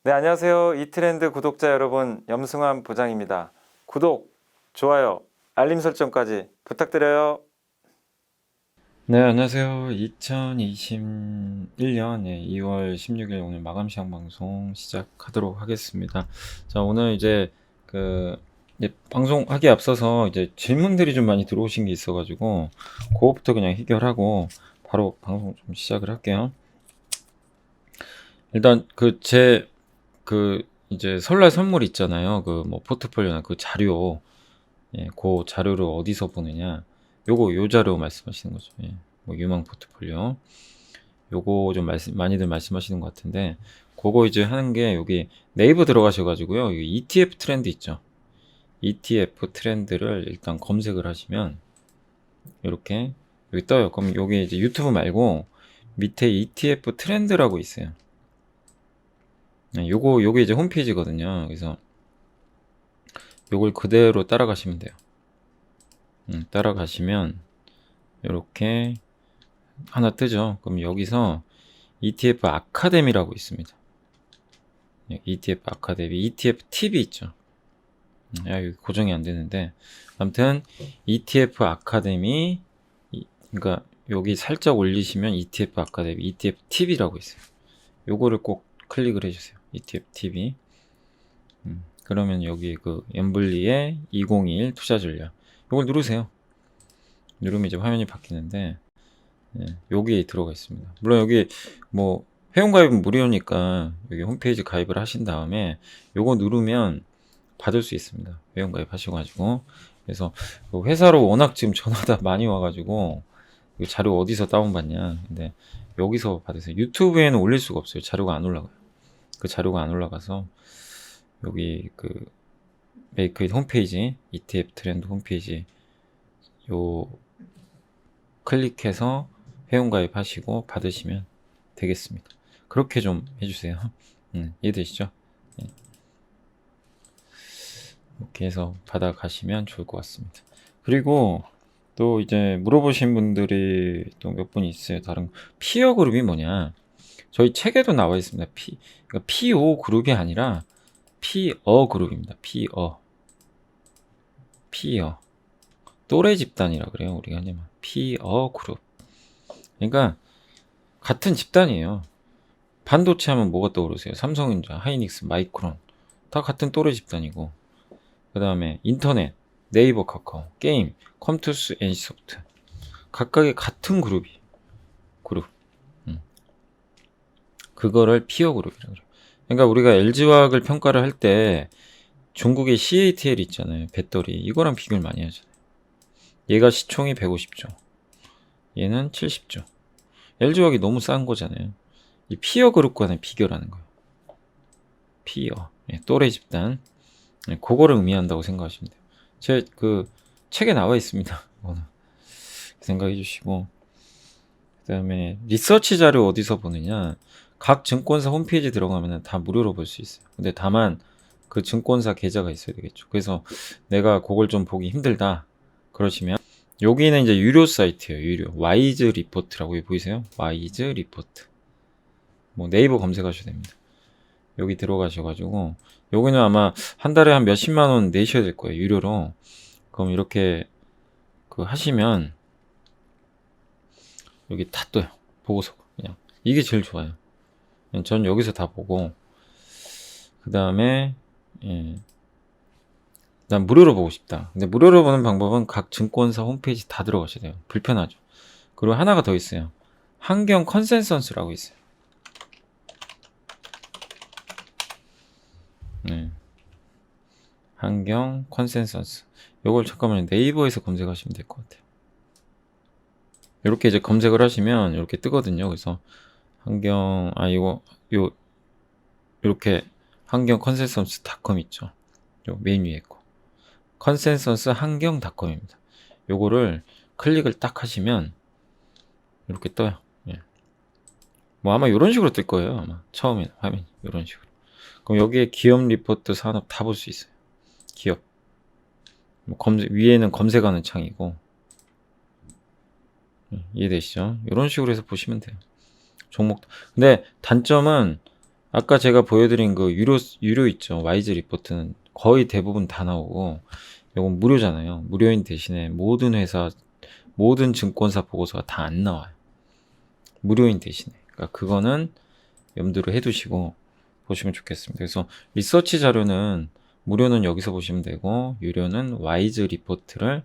네, 안녕하세요. 이트렌드 구독자 여러분, 염승환 부장입니다. 구독, 좋아요, 알림 설정까지 부탁드려요. 네, 안녕하세요. 2021년 2월 16일 오늘 마감 시황 방송 시작하도록 하겠습니다. 자, 오늘 이제 방송하기에 앞서서 이제 질문들이 좀 많이 들어오신 게 있어가지고 그거부터 그냥 해결하고 바로 방송 좀 시작을 할게요. 일단 이제 설날 선물 있잖아요. 뭐 포트폴리오나 그 자료, 그 자료를 어디서 보느냐. 요 자료 말씀하시는 거죠. 뭐 유망 포트폴리오. 요거 좀 많이들 말씀하시는 것 같은데, 그거 이제 하는 게 여기 네이버 들어가셔가지고요. 여기 ETF 트렌드 있죠. ETF 트렌드를 일단 검색을 하시면 이렇게 여기 떠요. 그럼 여기 이제 유튜브 말고 밑에 ETF 트렌드라고 있어요. 요게 이제 홈페이지거든요. 그래서 요걸 그대로 따라가시면 돼요. 따라가시면 이렇게 하나 뜨죠. 그럼 여기서 ETF 아카데미라고 있습니다. ETF 아카데미, ETF 팁이 있죠. 여기 고정이 안 되는데, 아무튼 ETF 아카데미, 그러니까 여기 살짝 올리시면 ETF 아카데미, ETF 팁이라고 있어요. 요거를 꼭 클릭을 해주세요. ETF 팁이. 그러면 여기 그 엠블리의 2021 투자 전략, 요걸 누르세요. 누르면 이제 화면이 바뀌는데, 여기에 들어가 있습니다. 물론 여기 뭐 회원가입은 무료니까 여기 홈페이지 가입을 하신 다음에 요거 누르면 받을 수 있습니다. 회원가입 하셔가지고. 그래서 그 회사로 워낙 지금 전화가 많이 와가지고 이 자료 어디서 다운받냐. 근데 여기서 받으세요. 유튜브에는 올릴 수가 없어요. 자료가 안 올라가요. 그 자료가 안 올라가서 여기 그 메이크잇 홈페이지, ETF 트렌드 홈페이지 요 클릭해서 회원가입 하시고 받으시면 되겠습니다. 그렇게 좀 해주세요. 이해되시죠? 이렇게 해서 받아가시면 좋을 것 같습니다. 그리고 또 이제 물어보신 분들이 또 몇 분 있어요. 다른 피어 그룹이 뭐냐? 저희 책에도 나와 있습니다. 그러니까 PO 그룹이 아니라 피어 그룹입니다. 피어 또래 집단이라 그래요. 우리가 하냐면 피어 그룹. 그러니까 같은 집단이에요. 반도체 하면 뭐가 떠오르세요? 삼성전자, 하이닉스, 마이크론 다 같은 또래 집단이고, 그 다음에 인터넷, 네이버, 카카오, 게임, 컴투스, NC소프트 각각의 같은 그룹. 그거를 피어 그룹이라고 그래요. 그러니까 우리가 LG화학을 평가를 할 때 중국의 CATL 있잖아요. 배터리 이거랑 비교를 많이 하잖아요. 얘가 시총이 150조, 얘는 70조. LG화학이 너무 싼 거잖아요. 이 피어 그룹과는 비교를 하는 거예요. 피어, 또래 집단. 그거를 의미한다고 생각하시면 돼요. 제 그 책에 나와 있습니다. 이거는 생각해 주시고, 그 다음에 리서치 자료 어디서 보느냐. 각 증권사 홈페이지 들어가면 다 무료로 볼 수 있어요. 근데 다만 그 증권사 계좌가 있어야 되겠죠. 그래서 내가 그걸 좀 보기 힘들다 그러시면 여기는 이제 유료 사이트예요. 유료 와이즈 리포트라고 보이세요? 와이즈 리포트. 뭐 네이버 검색하셔도 됩니다. 여기 들어가셔가지고 여기는 아마 한 달에 한 몇십만 원 내셔야 될 거예요. 유료로. 그럼 이렇게 하시면 여기 다 떠요. 보고서. 그냥 이게 제일 좋아요. 전 여기서 다 보고, 그 다음에 난 무료로 보고 싶다. 근데 무료로 보는 방법은 각 증권사 홈페이지 다 들어가셔야 돼요. 불편하죠. 그리고 하나가 더 있어요. 환경 컨센서스라고 있어요. 환경 컨센서스. 요걸 잠깐만 네이버에서 검색하시면 될 것 같아요. 이렇게 이제 검색을 하시면 이렇게 뜨거든요. 그래서 이렇게 환경 컨센서스닷컴 있죠. 요 메인 위에 거. 컨센서스 환경닷컴입니다. 요거를 클릭을 딱 하시면 이렇게 떠요. 뭐 아마 이런 식으로 뜰 거예요. 아마 처음에 화면 이런 식으로. 그럼 여기에 기업 리포트 산업 다 볼 수 있어요. 기업. 뭐 위에는 검색하는 창이고. 이해되시죠? 이런 식으로 해서 보시면 돼요. 종목. 근데 단점은 아까 제가 보여드린 그 유료 있죠. 와이즈 리포트는 거의 대부분 다 나오고, 이건 무료잖아요. 무료인 대신에 모든 회사, 모든 증권사 보고서가 다 안 나와요. 무료인 대신에. 그러니까 그거는 염두를 해두시고 보시면 좋겠습니다. 그래서 리서치 자료는 무료는 여기서 보시면 되고, 유료는 와이즈 리포트를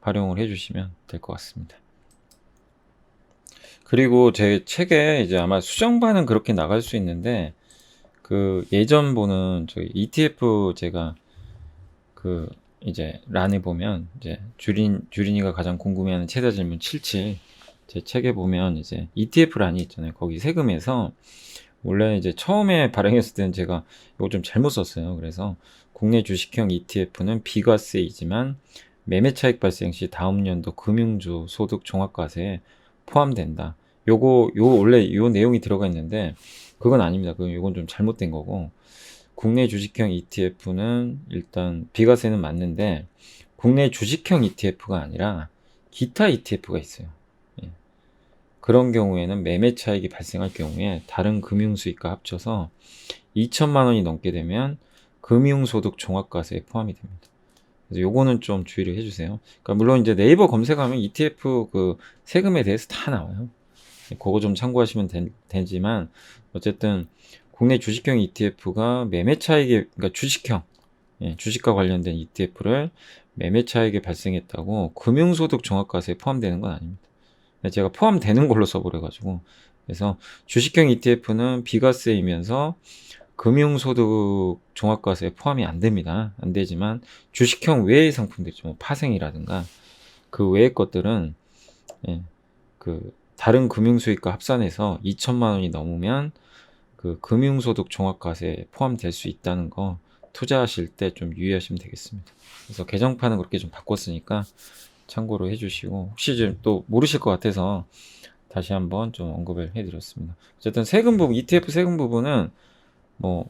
활용을 해주시면 될 것 같습니다. 그리고 제 책에 이제 아마 수정반은 그렇게 나갈 수 있는데, 그 예전 보는 저희 ETF 제가 그 이제 란에 보면 이제 주린이가 가장 궁금해하는 최대 질문 77, 제 책에 보면 이제 ETF 란이 있잖아요. 거기 세금에서 원래 이제 처음에 발행했을 때는 제가 이거 좀 잘못 썼어요. 그래서 국내 주식형 ETF는 비과세이지만 매매 차익 발생 시 다음 연도 금융주 소득 종합과세에 포함된다. 요거 원래 요 내용이 들어가 있는데 그건 아닙니다. 요건 좀 잘못된 거고, 국내 주식형 ETF는 일단 비과세는 맞는데 국내 주식형 ETF가 아니라 기타 ETF가 있어요. 예. 그런 경우에는 매매 차익이 발생할 경우에 다른 금융수익과 합쳐서 2천만 원이 넘게 되면 금융소득 종합과세에 포함이 됩니다. 그래서 요거는 좀 주의를 해주세요. 그러니까 물론 이제 네이버 검색하면 ETF 그 세금에 대해서 다 나와요. 그거 좀 참고하시면 되지만 어쨌든 국내 주식형 ETF가 매매 차익에, 그러니까 주식형, 주식과 관련된 ETF를 매매 차익에 발생했다고 금융소득 종합과세에 포함되는 건 아닙니다. 제가 포함되는 걸로 써버려가지고, 그래서 주식형 ETF는 비과세이면서 금융소득 종합과세에 포함이 안 됩니다. 안 되지만 주식형 외의 상품들 있죠. 뭐 파생이라든가 그 외의 것들은 그 다른 금융수익과 합산해서 2천만 원이 넘으면 그 금융소득 종합과세에 포함될 수 있다는 거 투자하실 때 좀 유의하시면 되겠습니다. 그래서 개정판은 그렇게 좀 바꿨으니까 참고로 해주시고, 혹시 좀 또 모르실 것 같아서 다시 한번 좀 언급을 해드렸습니다. 어쨌든 세금 부분, ETF 세금 부분은 뭐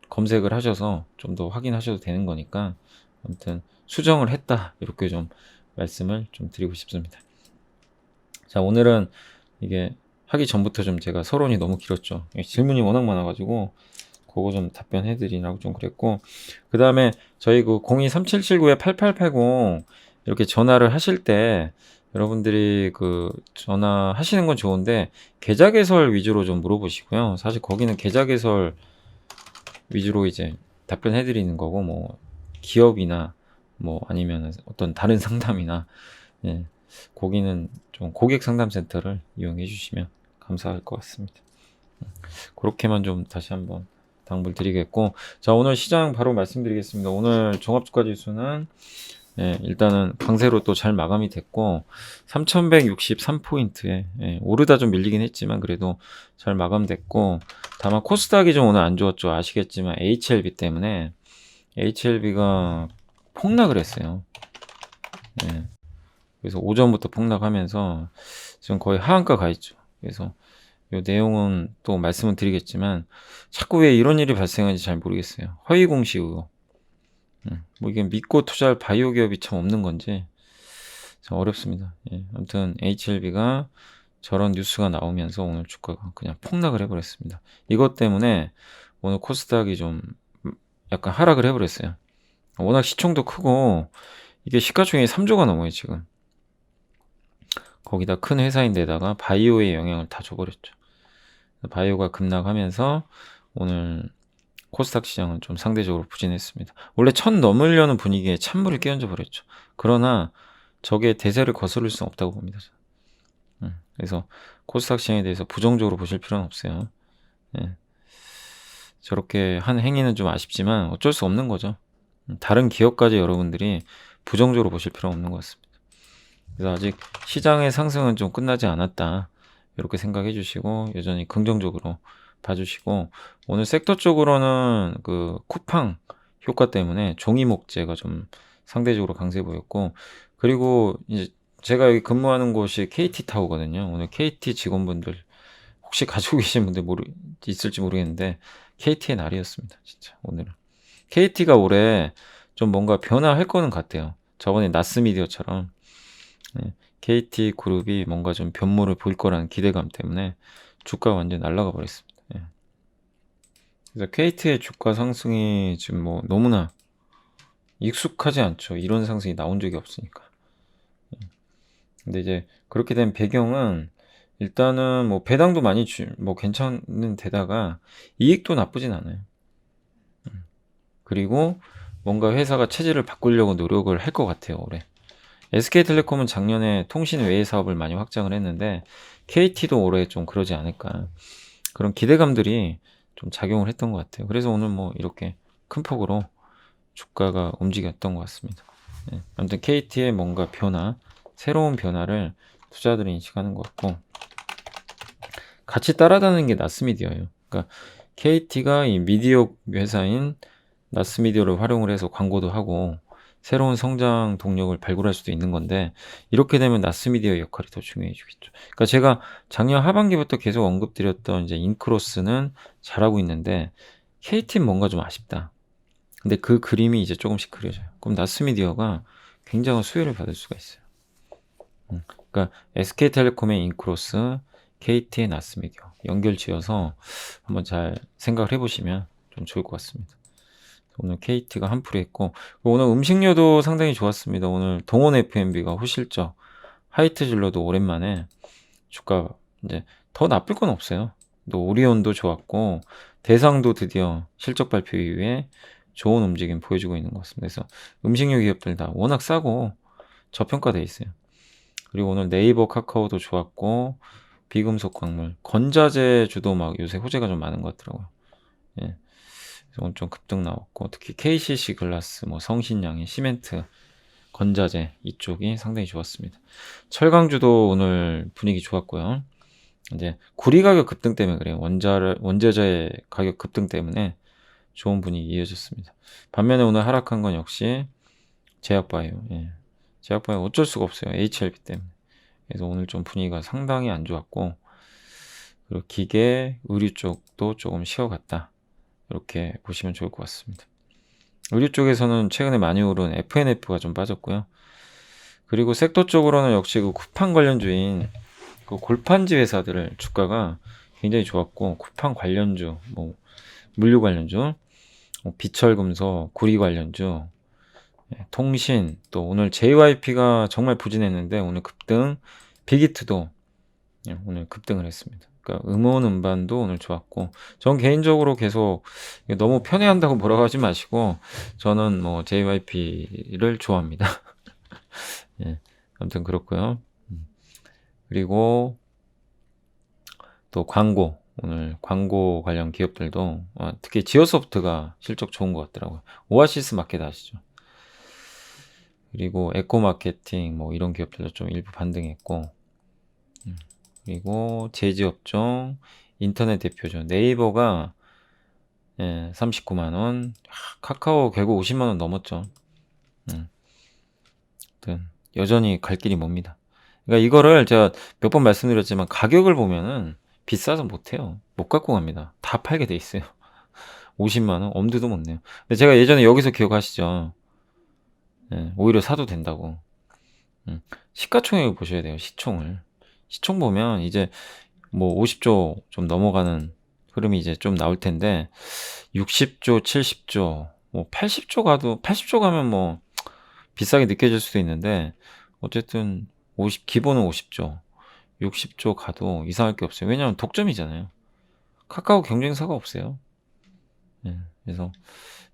검색을 하셔서 좀 더 확인하셔도 되는 거니까, 아무튼 수정을 했다 이렇게 좀 말씀을 좀 드리고 싶습니다. 자, 오늘은 이게 하기 전부터 좀 제가 서론이 너무 길었죠. 질문이 워낙 많아가지고 그거 좀 답변해드리라고 좀 그랬고, 그 다음에 저희 그 023779-8880 이렇게 전화를 하실 때 여러분들이 그 전화 하시는 건 좋은데 계좌 개설 위주로 좀 물어보시고요. 사실 거기는 계좌 개설 위주로 이제 답변해드리는 거고, 뭐 기업이나 뭐 아니면 어떤 다른 상담이나, 거기는 좀 고객 상담센터를 이용해 주시면 감사할 것 같습니다. 그렇게만 좀 다시 한번 당부를 드리겠고, 자, 오늘 시장 바로 말씀드리겠습니다. 오늘 종합주가지수는 일단은 강세로 또 잘 마감이 됐고 3163포인트에 오르다 좀 밀리긴 했지만 그래도 잘 마감됐고, 다만 코스닥이 좀 오늘 안 좋았죠. 아시겠지만 HLB 때문에 HLB가 폭락을 했어요. 그래서 오전부터 폭락하면서 지금 거의 하한가 가 있죠. 그래서 이 내용은 또 말씀을 드리겠지만 자꾸 왜 이런 일이 발생하는지 잘 모르겠어요. 허위 공시 의혹. 뭐 이게 믿고 투자할 바이오 기업이 참 없는 건지 참 어렵습니다. 아무튼 HLB가 저런 뉴스가 나오면서 오늘 주가가 그냥 폭락을 해버렸습니다. 이것 때문에 오늘 코스닥이 좀 약간 하락을 해버렸어요. 워낙 시총도 크고 이게 시가총액이 3조가 넘어요 지금. 거기다 큰 회사인데다가 바이오의 영향을 다 줘버렸죠. 바이오가 급락하면서 오늘 코스닥 시장은 좀 상대적으로 부진했습니다. 원래 1000 넘으려는 분위기에 찬물을 끼얹어 버렸죠. 그러나 저게 대세를 거스를 수는 없다고 봅니다. 그래서 코스닥 시장에 대해서 부정적으로 보실 필요는 없어요. 저렇게 한 행위는 좀 아쉽지만 어쩔 수 없는 거죠. 다른 기업까지 여러분들이 부정적으로 보실 필요는 없는 것 같습니다. 그래서 아직 시장의 상승은 좀 끝나지 않았다 이렇게 생각해 주시고 여전히 긍정적으로 봐주시고, 오늘 섹터 쪽으로는 그 쿠팡 효과 때문에 종이목재가 좀 상대적으로 강세 보였고, 그리고 이제 제가 여기 근무하는 곳이 KT타워거든요. 오늘 KT 직원분들 혹시 가지고 계신 분들 있을지 모르겠는데 KT의 날이었습니다. 진짜 오늘은 KT가 올해 좀 뭔가 변화할 거는 같아요. 저번에 나스미디어처럼 KT 그룹이 뭔가 좀 변모를 보일 거라는 기대감 때문에 주가가 완전 날아가 버렸습니다. 그래서 KT의 주가 상승이 지금 뭐 너무나 익숙하지 않죠. 이런 상승이 나온 적이 없으니까. 근데 이제 그렇게 된 배경은 일단은 뭐 배당도 많이 뭐 괜찮은 데다가 이익도 나쁘진 않아요. 그리고 뭔가 회사가 체질을 바꾸려고 노력을 할 것 같아요, 올해. SK텔레콤은 작년에 통신 외의 사업을 많이 확장을 했는데 KT도 올해 좀 그러지 않을까. 그런 기대감들이 좀 작용을 했던 것 같아요. 그래서 오늘 뭐 이렇게 큰 폭으로 주가가 움직였던 것 같습니다. 네. 아무튼 KT의 뭔가 변화, 새로운 변화를 투자들이 인식하는 것 같고 같이 따라다니는 게 나스미디어예요. 그러니까 KT가 이 미디어 회사인 나스미디어를 활용을 해서 광고도 하고 새로운 성장 동력을 발굴할 수도 있는 건데 이렇게 되면 나스미디어의 역할이 더 중요해지겠죠. 그러니까 제가 작년 하반기부터 계속 언급드렸던 이제 인크로스는 잘하고 있는데 KT는 뭔가 좀 아쉽다. 근데 그 그림이 이제 조금씩 그려져요. 그럼 나스미디어가 굉장한 수혜를 받을 수가 있어요. 그러니까 SK텔레콤의 인크로스, KT의 나스미디어 연결지어서 한번 잘 생각을 해보시면 좀 좋을 것 같습니다. 오늘 KT가 한 풀이 했고 오늘 음식료도 상당히 좋았습니다. 오늘 동원 F&B가 호실적, 하이트질러도 오랜만에 주가 이제 더 나쁠 건 없어요. 또 오리온도 좋았고 대상도 드디어 실적 발표 이후에 좋은 움직임 보여주고 있는 것 같습니다. 그래서 음식료 기업들 다 워낙 싸고 저평가돼 있어요. 그리고 오늘 네이버, 카카오도 좋았고 비금속 광물, 건자재 주도 막 요새 호재가 좀 많은 것 같더라고요. 예. 오늘 좀 급등 나왔고 특히 KCC 글라스, 뭐 성신양의 시멘트, 건자재 이쪽이 상당히 좋았습니다. 철강주도 오늘 분위기 좋았고요. 이제 구리 가격 급등 때문에 그래요. 원자재 가격 급등 때문에 좋은 분위기 이어졌습니다. 반면에 오늘 하락한 건 역시 제약바이오. 예. 제약바이오 어쩔 수가 없어요. HLB 때문에. 그래서 오늘 좀 분위기가 상당히 안 좋았고 그리고 기계, 의류 쪽도 조금 쉬어갔다. 이렇게 보시면 좋을 것 같습니다. 의류 쪽에서는 최근에 많이 오른 FNF가 좀 빠졌고요. 그리고 섹터 쪽으로는 역시 그 쿠팡 관련주인 그 골판지 회사들 주가가 굉장히 좋았고 쿠팡 관련주, 뭐 물류 관련주, 비철금속, 구리 관련주, 통신, 또 오늘 JYP가 정말 부진했는데 오늘 급등, 빅히트도 오늘 급등을 했습니다. 그러니까 음원 음반도 오늘 좋았고 전 개인적으로 계속 너무 편애한다고 뭐라고 하지 마시고 저는 뭐 JYP를 좋아합니다. 예, 아무튼 그렇고요. 그리고 또 광고, 오늘 광고 관련 기업들도 특히 지오소프트가 실적 좋은 것 같더라고요. 오아시스 마켓 아시죠? 그리고 에코마케팅 뭐 이런 기업들도 좀 일부 반등했고 그리고 제지업종 인터넷 대표죠. 네이버가 39만원, 카카오 결국 50만원 넘었죠. 여전히 갈 길이 멉니다. 그러니까 이거를 제가 몇 번 말씀드렸지만 가격을 보면은 비싸서 못해요. 못 갖고 갑니다. 다 팔게 돼 있어요. 50만원 엄두도 못 내요. 근데 제가 예전에 여기서 기억하시죠? 오히려 사도 된다고. 시가총액을 보셔야 돼요. 시총을. 시총 보면 이제 뭐 50조 좀 넘어가는 흐름이 이제 좀 나올 텐데 60조, 70조, 뭐 80조 가도 80조 가면 뭐 비싸게 느껴질 수도 있는데 어쨌든 기본은 50조, 60조 가도 이상할 게 없어요. 왜냐하면 독점이잖아요. 카카오 경쟁사가 없어요. 그래서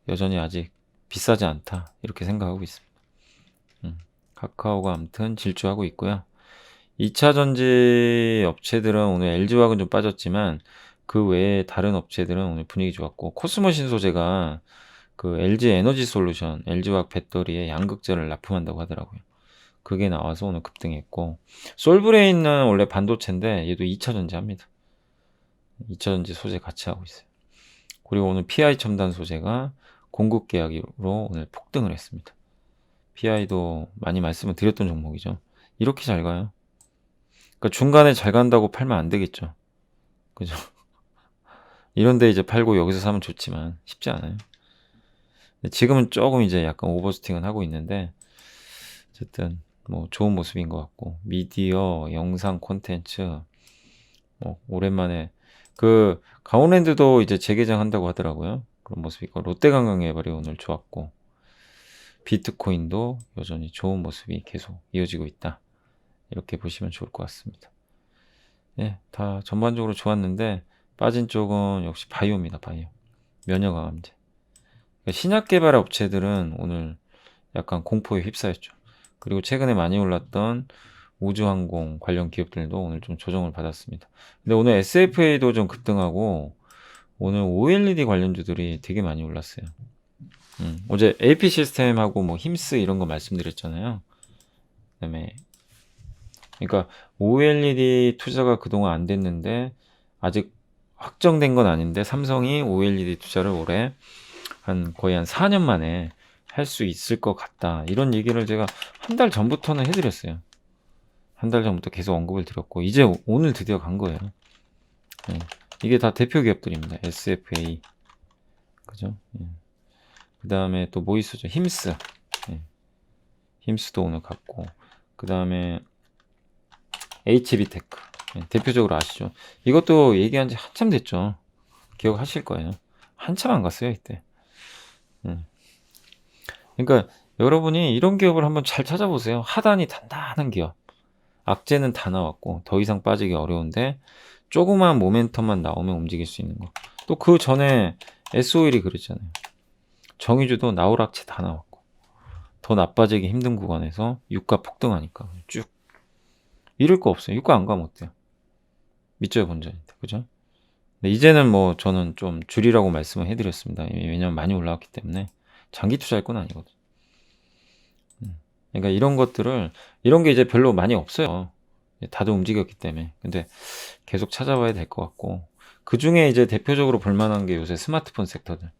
여전히 아직 비싸지 않다 이렇게 생각하고 있습니다. 카카오가 아무튼 질주하고 있고요. 2차 전지 업체들은 오늘 LG화학은 좀 빠졌지만 그 외에 다른 업체들은 오늘 분위기 좋았고 코스모 신소재가 그 LG 에너지 솔루션, LG화학 배터리에 양극재를 납품한다고 하더라고요. 그게 나와서 오늘 급등했고 솔브레인은 원래 반도체인데 얘도 2차 전지 합니다. 2차 전지 소재 같이 하고 있어요. 그리고 오늘 PI 첨단 소재가 공급 계약으로 오늘 폭등을 했습니다. PI도 많이 말씀을 드렸던 종목이죠. 이렇게 잘 가요. 그러니까 중간에 잘 간다고 팔면 안 되겠죠. 그죠? 이런데 이제 팔고 여기서 사면 좋지만 쉽지 않아요. 지금은 조금 이제 약간 오버스팅은 하고 있는데 어쨌든 뭐 좋은 모습인 것 같고 미디어, 영상 콘텐츠 뭐 오랜만에 그 강원랜드도 이제 재개장한다고 하더라고요. 그런 모습이 있고 롯데관광개발이 오늘 좋았고 비트코인도 여전히 좋은 모습이 계속 이어지고 있다. 이렇게 보시면 좋을 것 같습니다. 예, 다 전반적으로 좋았는데 빠진 쪽은 역시 바이오입니다. 바이오. 면역암제. 그러니까 신약 개발 업체들은 오늘 약간 공포에 휩싸였죠. 그리고 최근에 많이 올랐던 우주항공 관련 기업들도 오늘 좀 조정을 받았습니다. 근데 오늘 SFA도 좀 급등하고 오늘 OLED 관련주들이 되게 많이 올랐어요. 어제 AP 시스템하고 뭐 힘스 이런 거 말씀드렸잖아요. 그다음에 그러니까 OLED 투자가 그동안 안 됐는데 아직 확정된 건 아닌데 삼성이 OLED 투자를 올해 거의 한 4년 만에 할 수 있을 것 같다. 이런 얘기를 제가 한 달 전부터는 해드렸어요. 한 달 전부터 계속 언급을 드렸고 이제 오늘 드디어 간 거예요. 예. 이게 다 대표 기업들입니다. SFA 그죠? 예. 그 다음에 또 뭐 있었죠? 힘스. 예. 힘스도 오늘 갔고 그 다음에 HB테크 예. 대표적으로 아시죠? 이것도 얘기한 지 한참 됐죠. 기억하실 거예요. 한참 안 갔어요 이때. 예. 그러니까 여러분이 이런 기업을 한번 잘 찾아보세요. 하단이 단단한 기업. 악재는 다 나왔고 더 이상 빠지기 어려운데 조그만 모멘텀만 나오면 움직일 수 있는 거. 또 그 전에 S-오일이 그랬잖아요. 정의주도 나올 악재 다 나왔고 더 나빠지기 힘든 구간에서 유가 폭등하니까 쭉 잃을 거 없어요. 유가 안 가면 어때요? 밑져야 본전인데 그죠? 근데 이제는 뭐 저는 좀 줄이라고 말씀을 해드렸습니다. 왜냐면 많이 올라왔기 때문에 장기 투자할 건 아니거든. 그러니까 이런 게 이제 별로 많이 없어요. 다들 움직였기 때문에. 근데 계속 찾아봐야 될 것 같고 그 중에 이제 대표적으로 볼만한 게 요새 스마트폰 섹터들.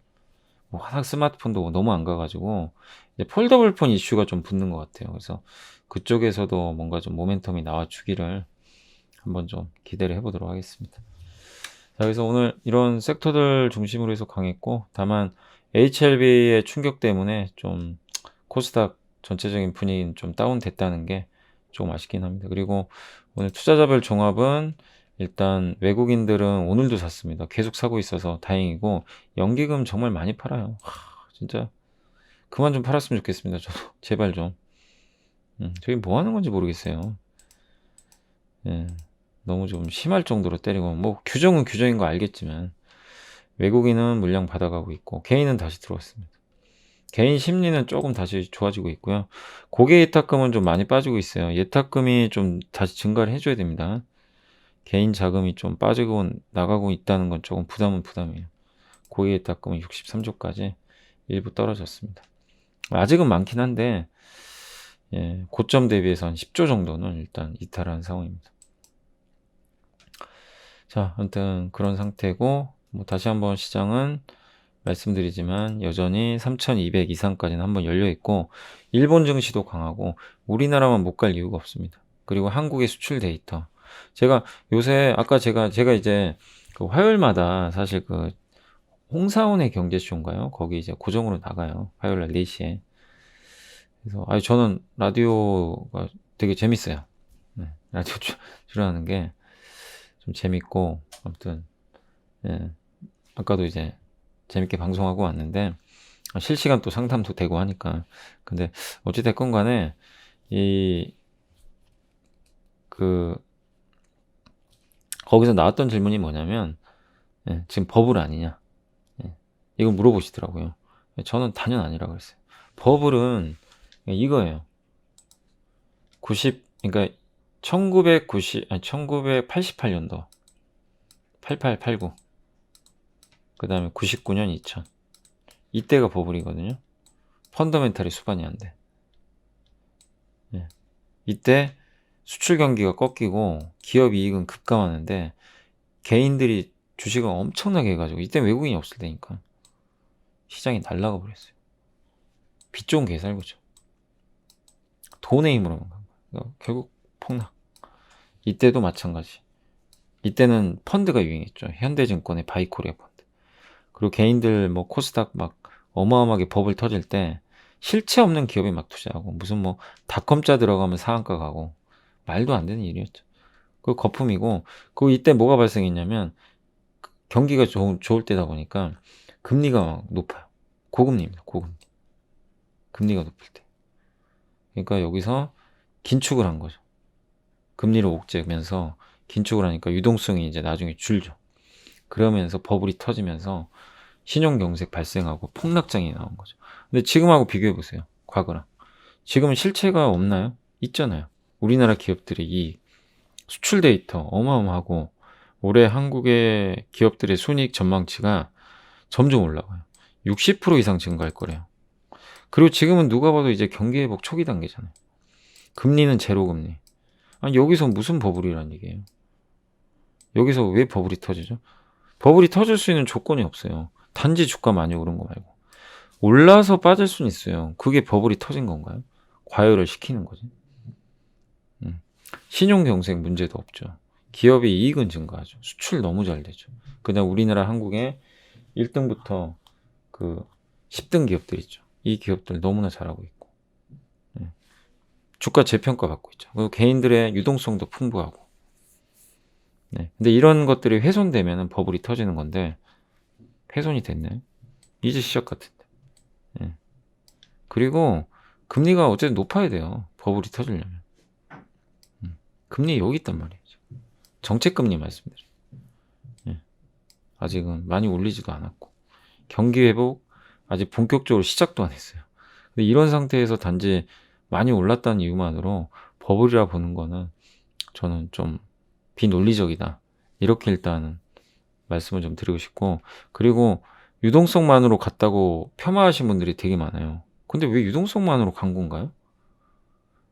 뭐 워낙 스마트폰도 너무 안 가가지고 이제 폴더블 폰 이슈가 좀 붙는 것 같아요. 그래서 그쪽에서도 뭔가 좀 모멘텀이 나와주기를 한번 좀 기대를 해보도록 하겠습니다. 자, 그래서 오늘 이런 섹터들 중심으로 해서 강했고 다만 HLB의 충격 때문에 좀 코스닥 전체적인 분위기는 좀 다운됐다는 게 조금 아쉽긴 합니다. 그리고 오늘 투자자별 종합은 일단 외국인들은 오늘도 샀습니다. 계속 사고 있어서 다행이고 연기금 정말 많이 팔아요. 진짜 그만 좀 팔았으면 좋겠습니다. 저도 제발 좀. 저게 뭐 하는 건지 모르겠어요. 예, 너무 좀 심할 정도로 때리고 뭐 규정은 규정인 거 알겠지만 외국인은 물량 받아가고 있고 개인은 다시 들어왔습니다. 개인 심리는 조금 다시 좋아지고 있고요. 고객 예탁금은 좀 많이 빠지고 있어요. 예탁금이 좀 다시 증가를 해줘야 됩니다. 개인 자금이 좀 빠지고 나가고 있다는 건 조금 부담이에요. 고객 예탁금은 63조까지 일부 떨어졌습니다. 아직은 많긴 한데 예, 고점 대비해서 한 10조 정도는 일단 이탈한 상황입니다. 자, 아무튼 그런 상태고 뭐 다시 한번 시장은 말씀드리지만 여전히 3200 이상까지는 한번 열려 있고 일본 증시도 강하고 우리나라만 못 갈 이유가 없습니다. 그리고 한국의 수출 데이터 제가 요새 아까 제가 이제 그 화요일마다 사실 그 홍사원의 경제쇼인가요? 거기 이제 고정으로 나가요. 화요일 날 4시에. 그래서 저는 라디오가 되게 재밌어요. 네, 라디오 출연하는 게 좀 재밌고 아무튼 예, 아까도 이제 재밌게 방송하고 왔는데 실시간 또 상담도 되고 하니까 근데 어찌됐건 간에 거기서 나왔던 질문이 뭐냐면 예, 지금 버블 아니냐 예, 이거 물어보시더라고요. 저는 단연 아니라고 했어요. 버블은 이거예요. 그러니까 1988년도 88, 89 그 다음에 99년 2000 이때가 버블이거든요. 펀더멘탈이 수반이 안 돼. 예. 이때 수출 경기가 꺾이고 기업 이익은 급감하는데 개인들이 주식을 엄청나게 해가지고 이때 외국인이 없을 때니까 시장이 날아가 버렸어요. 빚 좋은 개살구죠. 돈의 힘으로만 간 거예요. 결국 폭락. 이때도 마찬가지. 이때는 펀드가 유행했죠. 현대증권의 바이코리아 펀드. 그리고 개인들 뭐 코스닥 막 어마어마하게 버블 터질 때 실체 없는 기업에 막 투자하고 무슨 뭐 닷컴자 들어가면 상한가 가고 말도 안 되는 일이었죠. 그 거품이고 그 이때 뭐가 발생했냐면 경기가 좋을 때다 보니까 금리가 막 높아요. 고금리입니다. 고금리. 금리가 높을 때. 그러니까 여기서 긴축을 한 거죠. 금리를 옥죄면서 긴축을 하니까 유동성이 이제 나중에 줄죠. 그러면서 버블이 터지면서 신용경색 발생하고 폭락장이 나온 거죠. 근데 지금하고 비교해 보세요. 과거랑. 지금은 실체가 없나요? 있잖아요. 우리나라 기업들의 이 수출 데이터 어마어마하고 올해 한국의 기업들의 순이익 전망치가 점점 올라가요. 60% 이상 증가할 거래요. 그리고 지금은 누가 봐도 이제 경기 회복 초기 단계잖아요. 금리는 제로 금리. 아니 여기서 무슨 버블이란 얘기예요. 여기서 왜 버블이 터지죠? 버블이 터질 수 있는 조건이 없어요. 단지 주가 많이 오른 거 말고. 올라서 빠질 수는 있어요. 그게 버블이 터진 건가요? 과열을 시키는 거지. 신용경색 문제도 없죠. 기업의 이익은 증가하죠. 수출 너무 잘 되죠. 그냥 우리나라 한국의 1등부터 그 10등 기업들 있죠. 이 기업들 너무나 잘하고 있고. 주가 재평가 받고 있죠. 그리고 개인들의 유동성도 풍부하고. 네. 근데 이런 것들이 훼손되면 버블이 터지는 건데 훼손이 됐네. 이제 시작 같은데. 네. 그리고 금리가 어쨌든 높아야 돼요. 버블이 터지려면. 금리 여기 있단 말이에요. 정책금리 말씀드려요. 네. 아직은 많이 올리지도 않았고 경기 회복 아직 본격적으로 시작도 안 했어요. 근데 이런 상태에서 단지 많이 올랐다는 이유만으로 버블이라 보는 거는 저는 좀 비논리적이다. 이렇게 일단 말씀을 좀 드리고 싶고, 그리고 유동성만으로 갔다고 폄하하신 분들이 되게 많아요. 근데 왜 유동성만으로 간 건가요?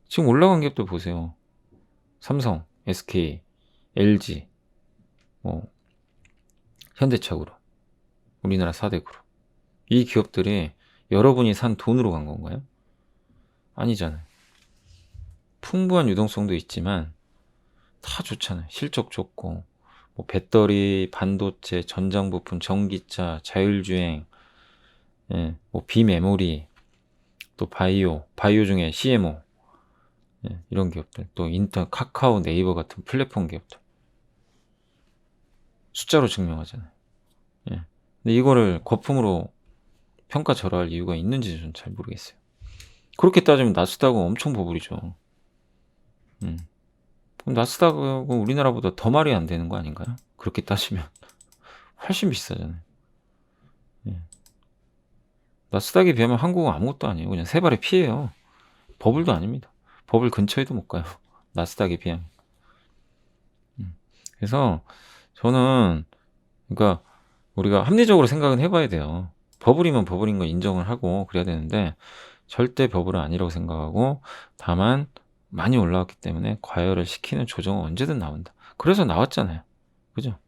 지금 올라간 기업들 보세요. 삼성, SK, LG, 뭐 현대차그룹, 우리나라 4대 그룹. 이 기업들이 여러분이 산 돈으로 간 건가요? 아니잖아요. 풍부한 유동성도 있지만 다 좋잖아요. 실적 좋고 뭐 배터리, 반도체, 전장 부품, 전기차, 자율주행, 예, 뭐 비메모리, 또 바이오 중에 CMO, 예, 이런 기업들, 또 카카오, 네이버 같은 플랫폼 기업들 숫자로 증명하잖아요. 예. 근데 이거를 거품으로 평가절하할 이유가 있는지 좀 잘 모르겠어요. 그렇게 따지면 나스닥은 엄청 버블이죠. 그럼 나스닥은 우리나라보다 더 말이 안 되는 거 아닌가요? 그렇게 따지면 훨씬 비싸잖아요. 예. 나스닥에 비하면 한국은 아무것도 아니에요. 그냥 세 발의 피해요. 버블도 아닙니다. 버블 근처에도 못 가요. 나스닥에 비하면. 그래서 저는 그러니까 우리가 합리적으로 생각은 해봐야 돼요. 버블이면 버블인 거 인정을 하고 그래야 되는데 절대 버블은 아니라고 생각하고 다만 많이 올라왔기 때문에 과열을 시키는 조정은 언제든 나온다. 그래서 나왔잖아요. 그죠?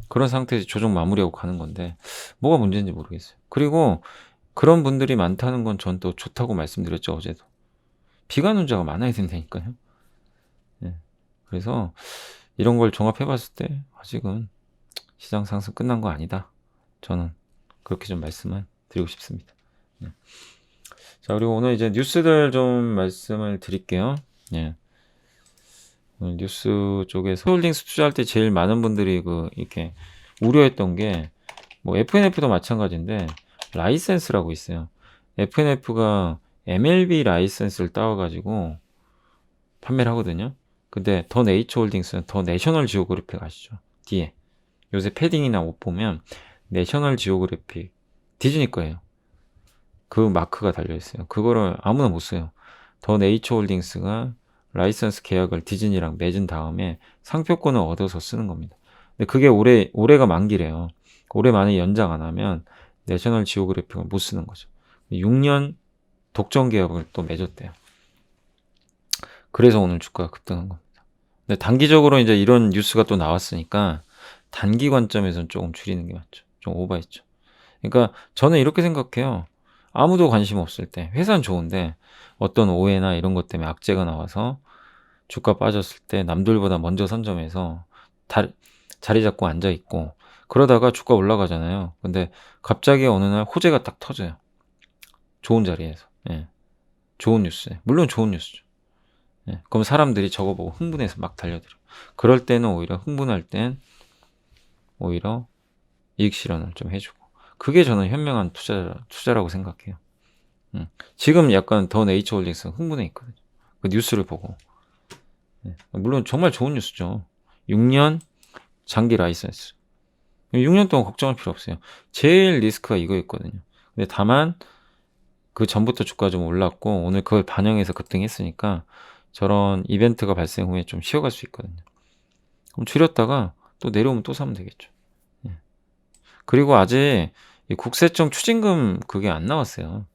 그런 상태에서 조정 마무리하고 가는 건데 뭐가 문제인지 모르겠어요. 그리고 그런 분들이 많다는 건 전 또 좋다고 말씀드렸죠. 어제도. 비관론자가 많아야 된다니까요. 예. 그래서 이런 걸 종합해 봤을 때 아직은 시장 상승 끝난 거 아니다. 저는 그렇게 좀 말씀을 드리고 싶습니다. 네. 자, 그리고 오늘 이제 뉴스들 좀 말씀을 드릴게요. 예. 오늘 뉴스 쪽에서 홀딩스 투자할 때 제일 많은 분들이 이렇게 우려했던 게 뭐 FNF도 마찬가지인데 라이센스라고 있어요. FNF가 MLB 라이센스를 따와가지고 판매를 하거든요. 근데 더 네이처 홀딩스는 더 내셔널 지오그래픽 아시죠? 뒤에 요새 패딩이나 옷 보면 내셔널 지오그래픽 디즈니 거예요. 그 마크가 달려있어요. 그거를 아무나 못 써요. 더 네이처 홀딩스가 라이선스 계약을 디즈니랑 맺은 다음에 상표권을 얻어서 쓰는 겁니다. 근데 그게 올해가 만기래요. 올해 만에 연장 안 하면 내셔널 지오그래픽을 못 쓰는 거죠. 6년 독점 계약을 또 맺었대요. 그래서 오늘 주가가 급등한 겁니다. 근데 단기적으로 이제 이런 뉴스가 또 나왔으니까 단기 관점에서는 조금 줄이는 게 맞죠. 좀 오버했죠. 그러니까 저는 이렇게 생각해요. 아무도 관심 없을 때 회사는 좋은데 어떤 오해나 이런 것 때문에 악재가 나와서 주가 빠졌을 때 남들보다 먼저 선점해서 자리 잡고 앉아 있고 그러다가 주가 올라가잖아요. 근데 갑자기 어느 날 호재가 딱 터져요. 좋은 자리에서. 예. 좋은 뉴스. 물론 좋은 뉴스죠. 그럼 사람들이 저거 보고 흥분해서 막 달려들어. 그럴 때는 오히려 흥분할 땐 오히려 이익 실현을 좀 해주고. 그게 저는 현명한 투자라고 생각해요. 지금 약간 더 네이처홀딩스 흥분해 있거든요. 그 뉴스를 보고. 물론 정말 좋은 뉴스죠. 6년 장기 라이센스. 6년 동안 걱정할 필요 없어요. 제일 리스크가 이거였거든요. 근데 다만 그 전부터 주가 좀 올랐고 오늘 그걸 반영해서 급등했으니까 저런 이벤트가 발생 후에 좀 쉬어갈 수 있거든요. 그럼 줄였다가 또 내려오면 또 사면 되겠죠. 그리고 아직 이 국세청 추징금 그게 안 나왔어요.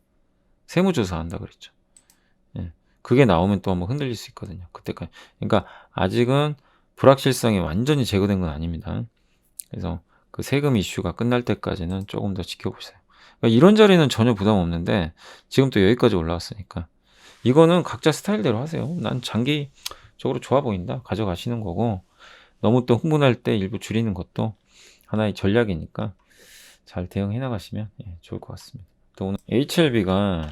세무조사 한다 그랬죠. 그게 나오면 또 한번 흔들릴 수 있거든요. 그때까지. 그러니까 아직은 불확실성이 완전히 제거된 건 아닙니다. 그래서 그 세금 이슈가 끝날 때까지는 조금 더 지켜보세요. 그러니까 이런 자리는 전혀 부담 없는데 지금 또 여기까지 올라왔으니까 이거는 각자 스타일대로 하세요. 난 장기적으로 좋아 보인다. 가져가시는 거고 너무 또 흥분할 때 일부 줄이는 것도 하나의 전략이니까 잘 대응해 나가시면 좋을 것 같습니다. 또 오늘 HLB가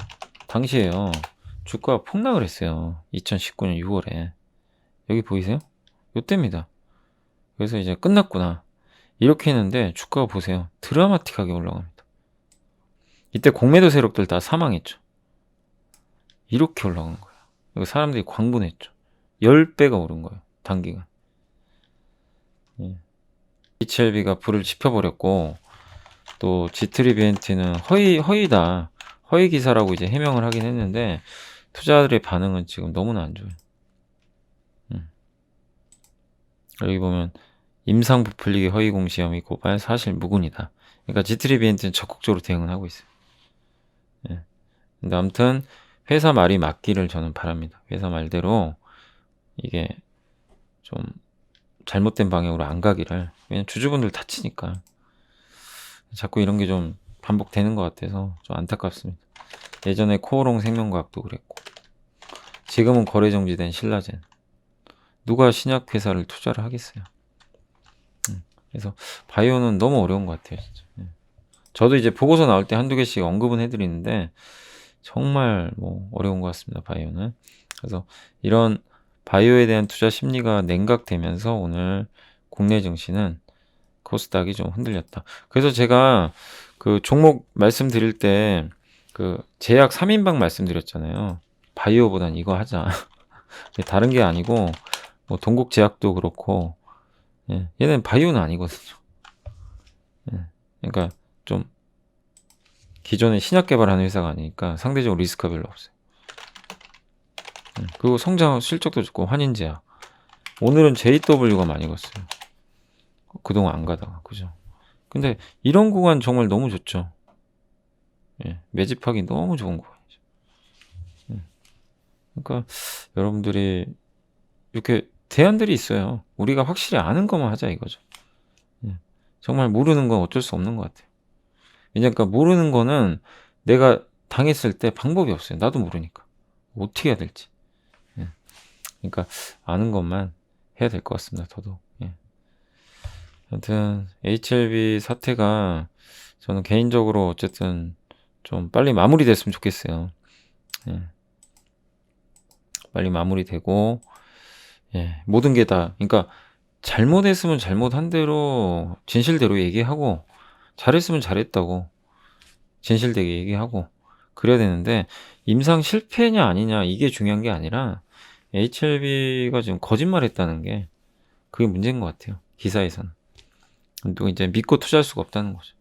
당시에요. 주가가 폭락을 했어요. 2019년 6월에. 여기 보이세요? 요때입니다. 그래서 이제 끝났구나. 이렇게 했는데 주가가 보세요. 드라마틱하게 올라갑니다. 이때 공매도 세력들 다 사망했죠. 이렇게 올라간 거예요. 그리고 사람들이 광분했죠. 10배가 오른 거예요. 단기간. HLB가 불을 지펴버렸고 또 G3BNT는 허위다. 허위 기사라고 이제 해명을 하긴 했는데 투자자들의 반응은 지금 너무나 안 좋아요. 여기 보면 임상 부풀리기 허위 공시 혐의 고발 사실 무근이다. 그러니까 G3BNT는 적극적으로 대응을 하고 있어요. 근데 아무튼 회사 말이 맞기를 저는 바랍니다. 회사 말대로 이게 좀 잘못된 방향으로 안 가기를. 왜냐면 주주분들 다치니까. 자꾸 이런 게 좀 반복되는 것 같아서 좀 안타깝습니다. 예전에 코오롱 생명과학도 그랬고 지금은 거래 정지된 신라젠. 누가 신약 회사를 투자를 하겠어요. 그래서 바이오는 너무 어려운 것 같아요. 진짜. 저도 이제 보고서 나올 때 한두 개씩 언급은 해드리는데 정말 뭐 어려운 것 같습니다. 바이오는. 그래서 이런 바이오에 대한 투자 심리가 냉각되면서 오늘 국내 증시는 코스닥이 좀 흔들렸다. 그래서 제가 그 종목 말씀드릴 때 그 제약 3인방 말씀드렸잖아요. 바이오보단 이거 하자. 다른 게 아니고 뭐 동국제약도 그렇고 얘는 바이오는 아니거든요. 그러니까 좀 기존에 신약 개발하는 회사가 아니니까 상대적으로 리스크가 별로 없어요. 그리고 성장 실적도 좋고 환인제약. 오늘은 JW가 많이 갔어요. 그동안 안 가다가 그죠. 근데 이런 구간 정말 너무 좋죠. 매집하기 너무 좋은 구간이죠. 그러니까 여러분들이 이렇게 대안들이 있어요. 우리가 확실히 아는 것만 하자 이거죠. 정말 모르는 건 어쩔 수 없는 것 같아요. 왜냐니까 모르는 거는 내가 당했을 때 방법이 없어요. 나도 모르니까 어떻게 해야 될지. 그러니까 아는 것만 해야 될 것 같습니다. 저도. 아무튼 HLB 사태가 저는 개인적으로 어쨌든 좀 빨리 마무리됐으면 좋겠어요. 빨리 마무리되고 모든 게 다 그러니까 잘못했으면 잘못한 대로 진실대로 얘기하고 잘했으면 잘했다고 진실되게 얘기하고 그래야 되는데 임상 실패냐 아니냐 이게 중요한 게 아니라 HLB가 지금 거짓말했다는 게 그게 문제인 것 같아요. 기사에서는. 또 이제 믿고 투자할 수가 없다는 거죠.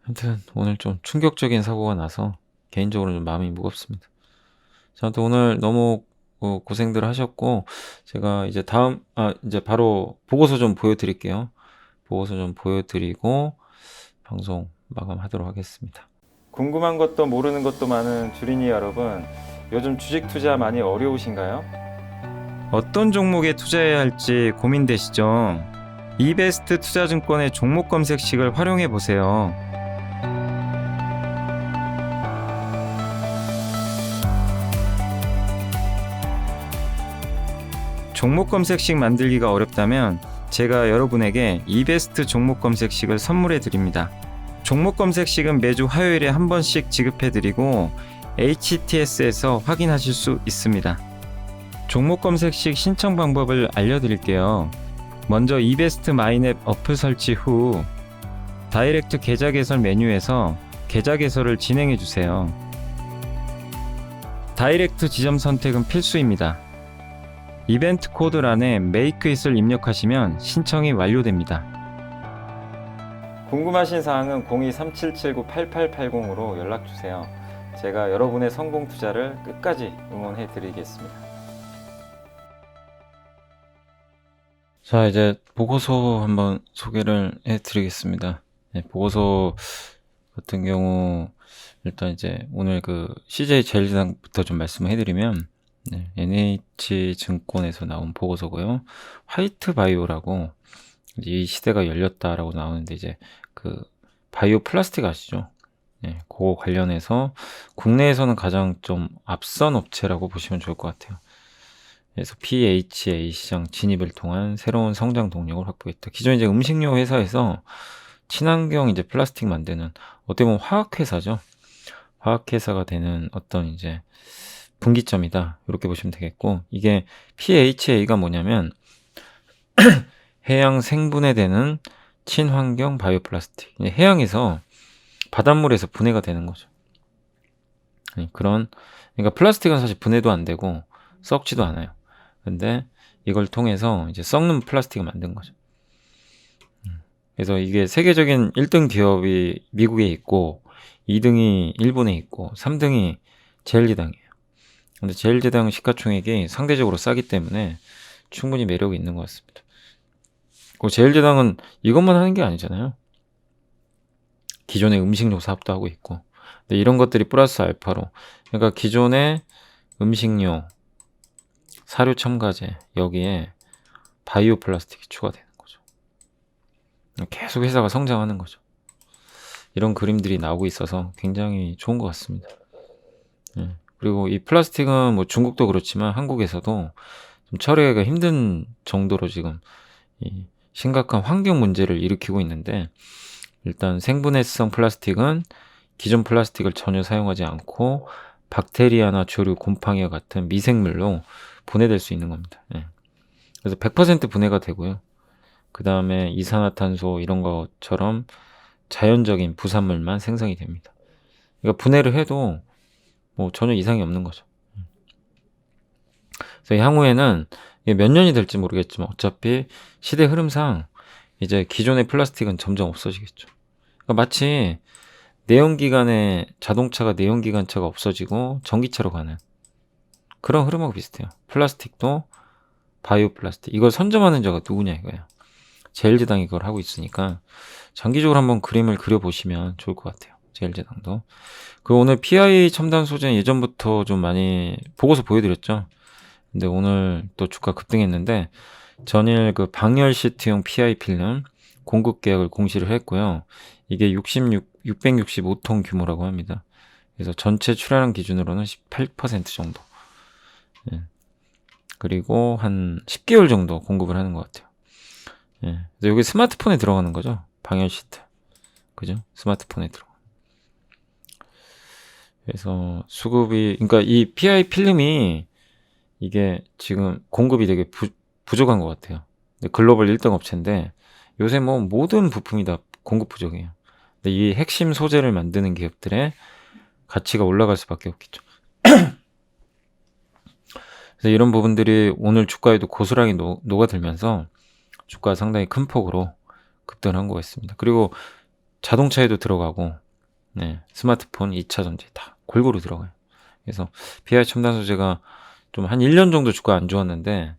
아무튼 오늘 좀 충격적인 사고가 나서 개인적으로 좀 마음이 무겁습니다. 저한테 오늘 너무 고생들 하셨고 제가 이제 이제 바로 보고서 좀 보여드릴게요. 보고서 좀 보여드리고 방송 마감하도록 하겠습니다. 궁금한 것도 모르는 것도 많은 주린이 여러분, 요즘 주식 투자 많이 어려우신가요? 어떤 종목에 투자해야 할지 고민되시죠? 이베스트 투자증권의 종목 검색식을 활용해 보세요. 종목 검색식 만들기가 어렵다면 제가 여러분에게 이베스트 종목 검색식을 선물해 드립니다. 종목 검색식은 매주 화요일에 한 번씩 지급해 드리고 HTS에서 확인하실 수 있습니다. 종목 검색 시 신청 방법을 알려드릴게요. 먼저 이베스트 마이넷 어플 설치 후 다이렉트 계좌 개설 메뉴에서 계좌 개설을 진행해 주세요. 다이렉트 지점 선택은 필수입니다. 이벤트 코드란에 Make It을 입력하시면 신청이 완료됩니다. 궁금하신 사항은 02-3779-8880으로 연락주세요. 제가 여러분의 성공 투자를 끝까지 응원해 드리겠습니다. 자, 이제 보고서 한번 소개를 해 드리겠습니다. 네, 보고서 같은 경우 일단 이제 오늘 그 CJ 제일제당부터 좀 말씀을 해드리면 네, NH증권에서 나온 보고서고요. 화이트 바이오라고 이 시대가 열렸다라고 나오는데 이제 그 바이오 플라스틱 아시죠? 네, 그거 관련해서 국내에서는 가장 좀 앞선 업체라고 보시면 좋을 것 같아요. 그래서 PHA 시장 진입을 통한 새로운 성장 동력을 확보했다. 기존 이제 음식료 회사에서 친환경 이제 플라스틱 만드는 어떻게 보면 화학 회사죠. 화학 회사가 되는 어떤 이제 분기점이다. 이렇게 보시면 되겠고, 이게 PHA가 뭐냐면 해양 생분해되는 친환경 바이오 플라스틱. 해양에서 바닷물에서 분해가 되는 거죠. 그러니까 플라스틱은 사실 분해도 안 되고 썩지도 않아요. 근데 이걸 통해서 이제 썩는 플라스틱을 만든 거죠. 그래서 이게 세계적인 1등 기업이 미국에 있고 2등이 일본에 있고 3등이 제일제당이에요. 근데 제일제당 시가총액이 상대적으로 싸기 때문에 충분히 매력이 있는 것 같습니다. 그리고 제일제당은 이것만 하는 게 아니잖아요. 기존의 음식료 사업도 하고 있고, 근데 이런 것들이 플러스 알파로, 그러니까 기존의 음식료, 사료 첨가제 여기에 바이오 플라스틱이 추가되는 거죠. 계속 회사가 성장하는 거죠. 이런 그림들이 나오고 있어서 굉장히 좋은 것 같습니다. 그리고 이 플라스틱은 뭐 중국도 그렇지만 한국에서도 좀 처리하기가 힘든 정도로 지금 이 심각한 환경 문제를 일으키고 있는데, 일단 생분해성 플라스틱은 기존 플라스틱을 전혀 사용하지 않고 박테리아나 조류, 곰팡이와 같은 미생물로 분해될 수 있는 겁니다. 그래서 100% 분해가 되고요. 그 다음에 이산화탄소 이런 것처럼 자연적인 부산물만 생성이 됩니다. 그러니까 분해를 해도 뭐 전혀 이상이 없는 거죠. 그래서 향후에는 이게 몇 년이 될지 모르겠지만 어차피 시대 흐름상 이제 기존의 플라스틱은 점점 없어지겠죠. 그러니까 마치 자동차가 내연기관차가 없어지고 전기차로 가는 그런 흐름하고 비슷해요. 플라스틱도 바이오 플라스틱. 이걸 선점하는 자가 누구냐 이거예요. 제일제당이 그걸 하고 있으니까 장기적으로 한번 그림을 그려보시면 좋을 것 같아요. 제일제당도. 그리고 오늘 PI 첨단 소재는 예전부터 좀 많이 보고서 보여드렸죠. 근데 오늘 또 주가 급등했는데 전일 그 방열 시트용 PI 필름 공급 계약을 공시를 했고요. 이게 665톤 규모라고 합니다. 그래서 전체 출하량 기준으로는 18% 정도. 그리고 한 10개월 정도 공급을 하는 것 같아요. 그래서 여기 스마트폰에 들어가는 거죠. 방열 시트. 그죠? 스마트폰에 들어가. 그래서 수급이, 그러니까 이 PI 필름이 이게 지금 공급이 되게 부족한 것 같아요. 글로벌 1등 업체인데 요새 뭐 모든 부품이 다 공급 부족해요. 근데 이 핵심 소재를 만드는 기업들의 가치가 올라갈 수밖에 없겠죠. 그래서 이런 부분들이 오늘 주가에도 고스란히 녹아들면서 주가 상당히 큰 폭으로 급등한 것 같습니다. 그리고 자동차에도 들어가고 스마트폰, 2차 전지 다 골고루 들어가요. 그래서 PI 첨단 소재가 좀 한 1년 정도 주가 안 좋았는데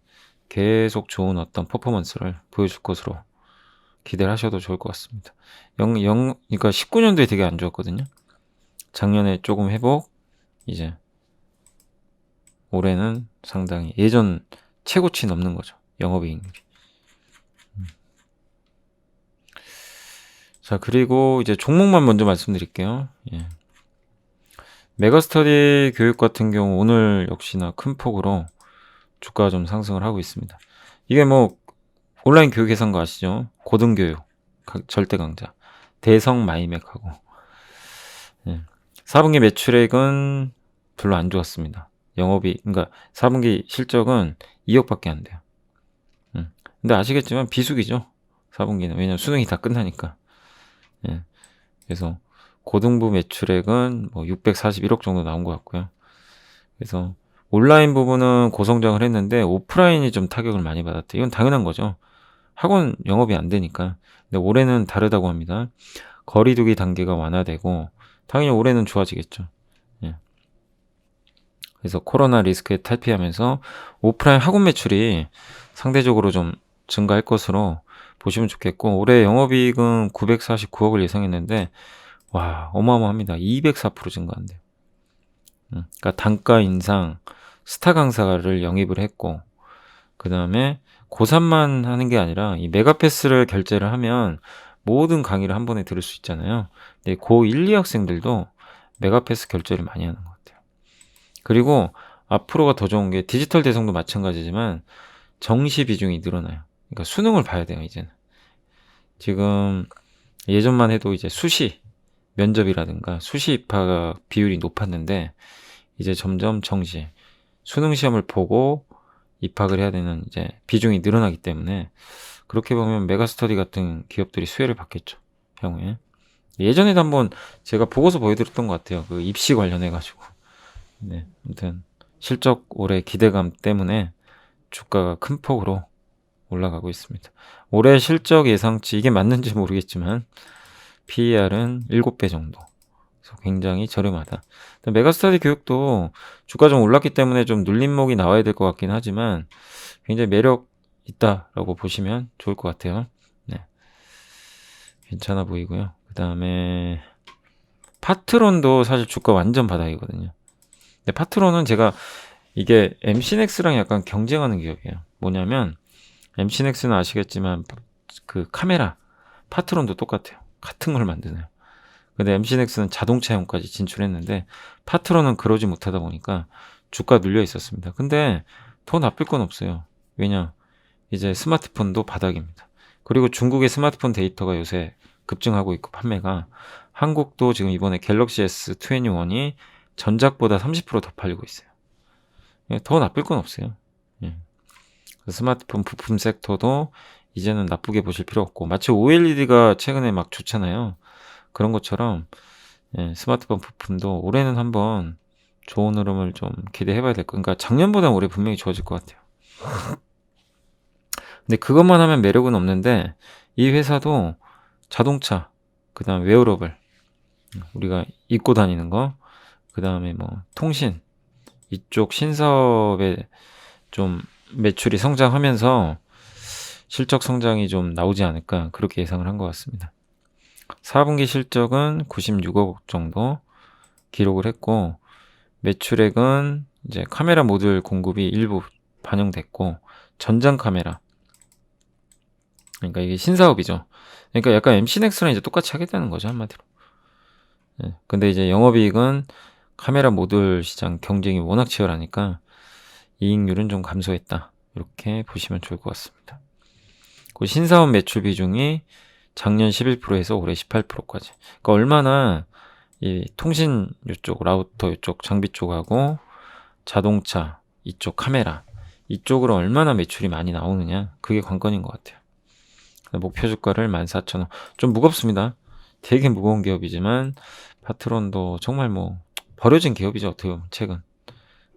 계속 좋은 어떤 퍼포먼스를 보여줄 것으로 기대를 하셔도 좋을 것 같습니다. 그러니까 19년도에 되게 안 좋았거든요. 작년에 조금 회복, 이제 올해는 상당히 예전 최고치 넘는 거죠. 영업이익률이. 자, 그리고 이제 종목만 먼저 말씀드릴게요. 메가스터디 교육 같은 경우 오늘 역시나 큰 폭으로 주가가 좀 상승을 하고 있습니다. 이게 뭐 온라인 교육 회사인 거 아시죠? 고등교육, 절대 강자, 대성 마이맥하고 4분기 매출액은 별로 안 좋았습니다. 그러니까 4분기 실적은 2억밖에 안 돼요. 근데 아시겠지만 비수기죠. 4분기는. 왜냐면 수능이 다 끝나니까. 예. 그래서 고등부 매출액은 뭐 641억 정도 나온 것 같고요. 그래서 온라인 부분은 고성장을 했는데 오프라인이 좀 타격을 많이 받았다. 이건 당연한 거죠. 학원 영업이 안 되니까. 근데 올해는 다르다고 합니다. 거리두기 단계가 완화되고 당연히 올해는 좋아지겠죠. 예. 그래서 코로나 리스크에 탈피하면서 오프라인 학원 매출이 상대적으로 좀 증가할 것으로 보시면 좋겠고, 올해 영업이익은 949억을 예상했는데 와, 어마어마합니다. 204% 증가한대요. 그러니까 단가 인상, 스타 강사를 영입을 했고, 그 다음에 고3만 하는 게 아니라 이 메가패스를 결제를 하면 모든 강의를 한 번에 들을 수 있잖아요. 근데 고1, 2학생들도 메가패스 결제를 많이 하는 것 같아요. 그리고 앞으로가 더 좋은 게 디지털 대성도 마찬가지지만 정시 비중이 늘어나요. 그러니까 수능을 봐야 돼요, 이제는. 지금 예전만 해도 이제 수시 면접이라든가 수시 입학 비율이 높았는데 이제 점점 정시 수능 시험을 보고 입학을 해야 되는 이제 비중이 늘어나기 때문에 그렇게 보면 메가스터디 같은 기업들이 수혜를 받겠죠, 향후에. 예전에도 한번 제가 보고서 보여드렸던 것 같아요. 그 입시 관련해 가지고. 네, 아무튼 실적 올해 기대감 때문에 주가가 큰 폭으로 올라가고 있습니다. 올해 실적 예상치 이게 맞는지 모르겠지만 PER은 7배 정도. 그래서 굉장히 저렴하다. 메가스터디 교육도 주가 좀 올랐기 때문에 좀 눌림목이 나와야 될 것 같긴 하지만 굉장히 매력 있다라고 보시면 좋을 것 같아요. 네, 괜찮아 보이고요. 그 다음에 파트론도 사실 주가 완전 바닥이거든요. 근데 파트론은 제가 이게 MC넥스랑 약간 경쟁하는 기업이에요. 뭐냐면 MC넥스는 아시겠지만 그 카메라 파트론도 똑같아요. 같은 걸 만드네요. 근데 MC넥스는 자동차용까지 진출했는데 파트론은 그러지 못하다 보니까 주가 눌려 있었습니다. 근데 더 나쁠 건 없어요. 왜냐? 이제 스마트폰도 바닥입니다. 그리고 중국의 스마트폰 데이터가 요새 급증하고 있고 판매가 한국도 지금 이번에 갤럭시 S21이 전작보다 30%더 팔리고 있어요. 더 나쁠 건 없어요. 예. 스마트폰 부품 섹터도 이제는 나쁘게 보실 필요 없고 마치 OLED가 최근에 막 좋잖아요. 그런 것처럼 예, 스마트폰 부품도 올해는 한번 좋은 흐름을 좀 기대해봐야 될 거. 그러니까 작년보다 올해 분명히 좋아질 것 같아요. 근데 그것만 하면 매력은 없는데 이 회사도 자동차, 그 다음 웨어러블, 우리가 입고 다니는 거, 그 다음에 뭐 통신 이쪽 신사업에 좀 매출이 성장하면서 실적 성장이 좀 나오지 않을까 그렇게 예상을 한 것 같습니다. 4분기 실적은 96억 정도 기록을 했고 매출액은 이제 카메라 모듈 공급이 일부 반영됐고 전장 카메라 그러니까 이게 신사업이죠. 그러니까 약간 MC넥스랑 이제 똑같이 하겠다는 거죠, 한마디로. 예, 근데 이제 영업이익은 카메라 모듈 시장 경쟁이 워낙 치열하니까 이익률은 좀 감소했다. 이렇게 보시면 좋을 것 같습니다. 그 신사업 매출 비중이 작년 11%에서 올해 18%까지. 그러니까 얼마나 이 통신 이쪽 라우터 이쪽 장비 쪽하고 자동차 이쪽 카메라 이쪽으로 얼마나 매출이 많이 나오느냐 그게 관건인 것 같아요. 목표 주가를 14,000원. 좀 무겁습니다. 되게 무거운 기업이지만 파트론도 정말 뭐 버려진 기업이죠, 어떻게 보면 최근.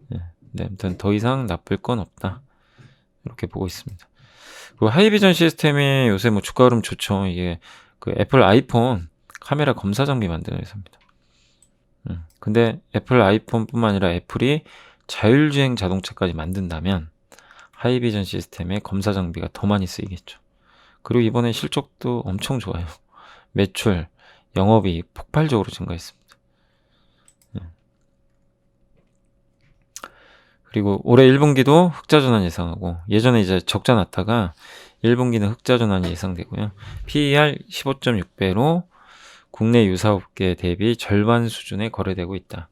네, 아무튼 더 이상 나쁠 건 없다. 이렇게 보고 있습니다. 그 하이비전 시스템이 요새 뭐 주가 흐름 좋죠. 이게 그 애플 아이폰 카메라 검사 장비 만드는 회사입니다. 근데 애플 아이폰뿐만 아니라 애플이 자율주행 자동차까지 만든다면 하이비전 시스템의 검사 장비가 더 많이 쓰이겠죠. 그리고 이번에 실적도 엄청 좋아요. 매출, 영업이익 폭발적으로 증가했습니다. 그리고 올해 1분기도 흑자 전환 예상하고 예전에 이제 적자 났다가 1분기는 흑자 전환이 예상되고요. PER 15.6배로 국내 유사업계 대비 절반 수준에 거래되고 있다.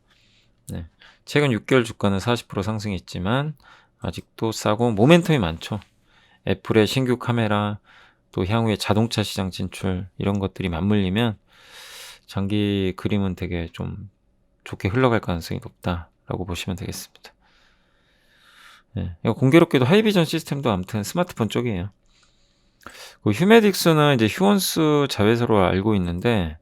네. 최근 6개월 주가는 40% 상승했지만 아직도 싸고 모멘텀이 많죠. 애플의 신규 카메라 또 향후에 자동차 시장 진출 이런 것들이 맞물리면 장기 그림은 되게 좀 좋게 흘러갈 가능성이 높다. 라고 보시면 되겠습니다. 이거 공교롭게도 하이비전 시스템도 아무튼 스마트폰 쪽이에요. 그 휴메딕스는 이제 휴원스 자회사로 알고 있는데,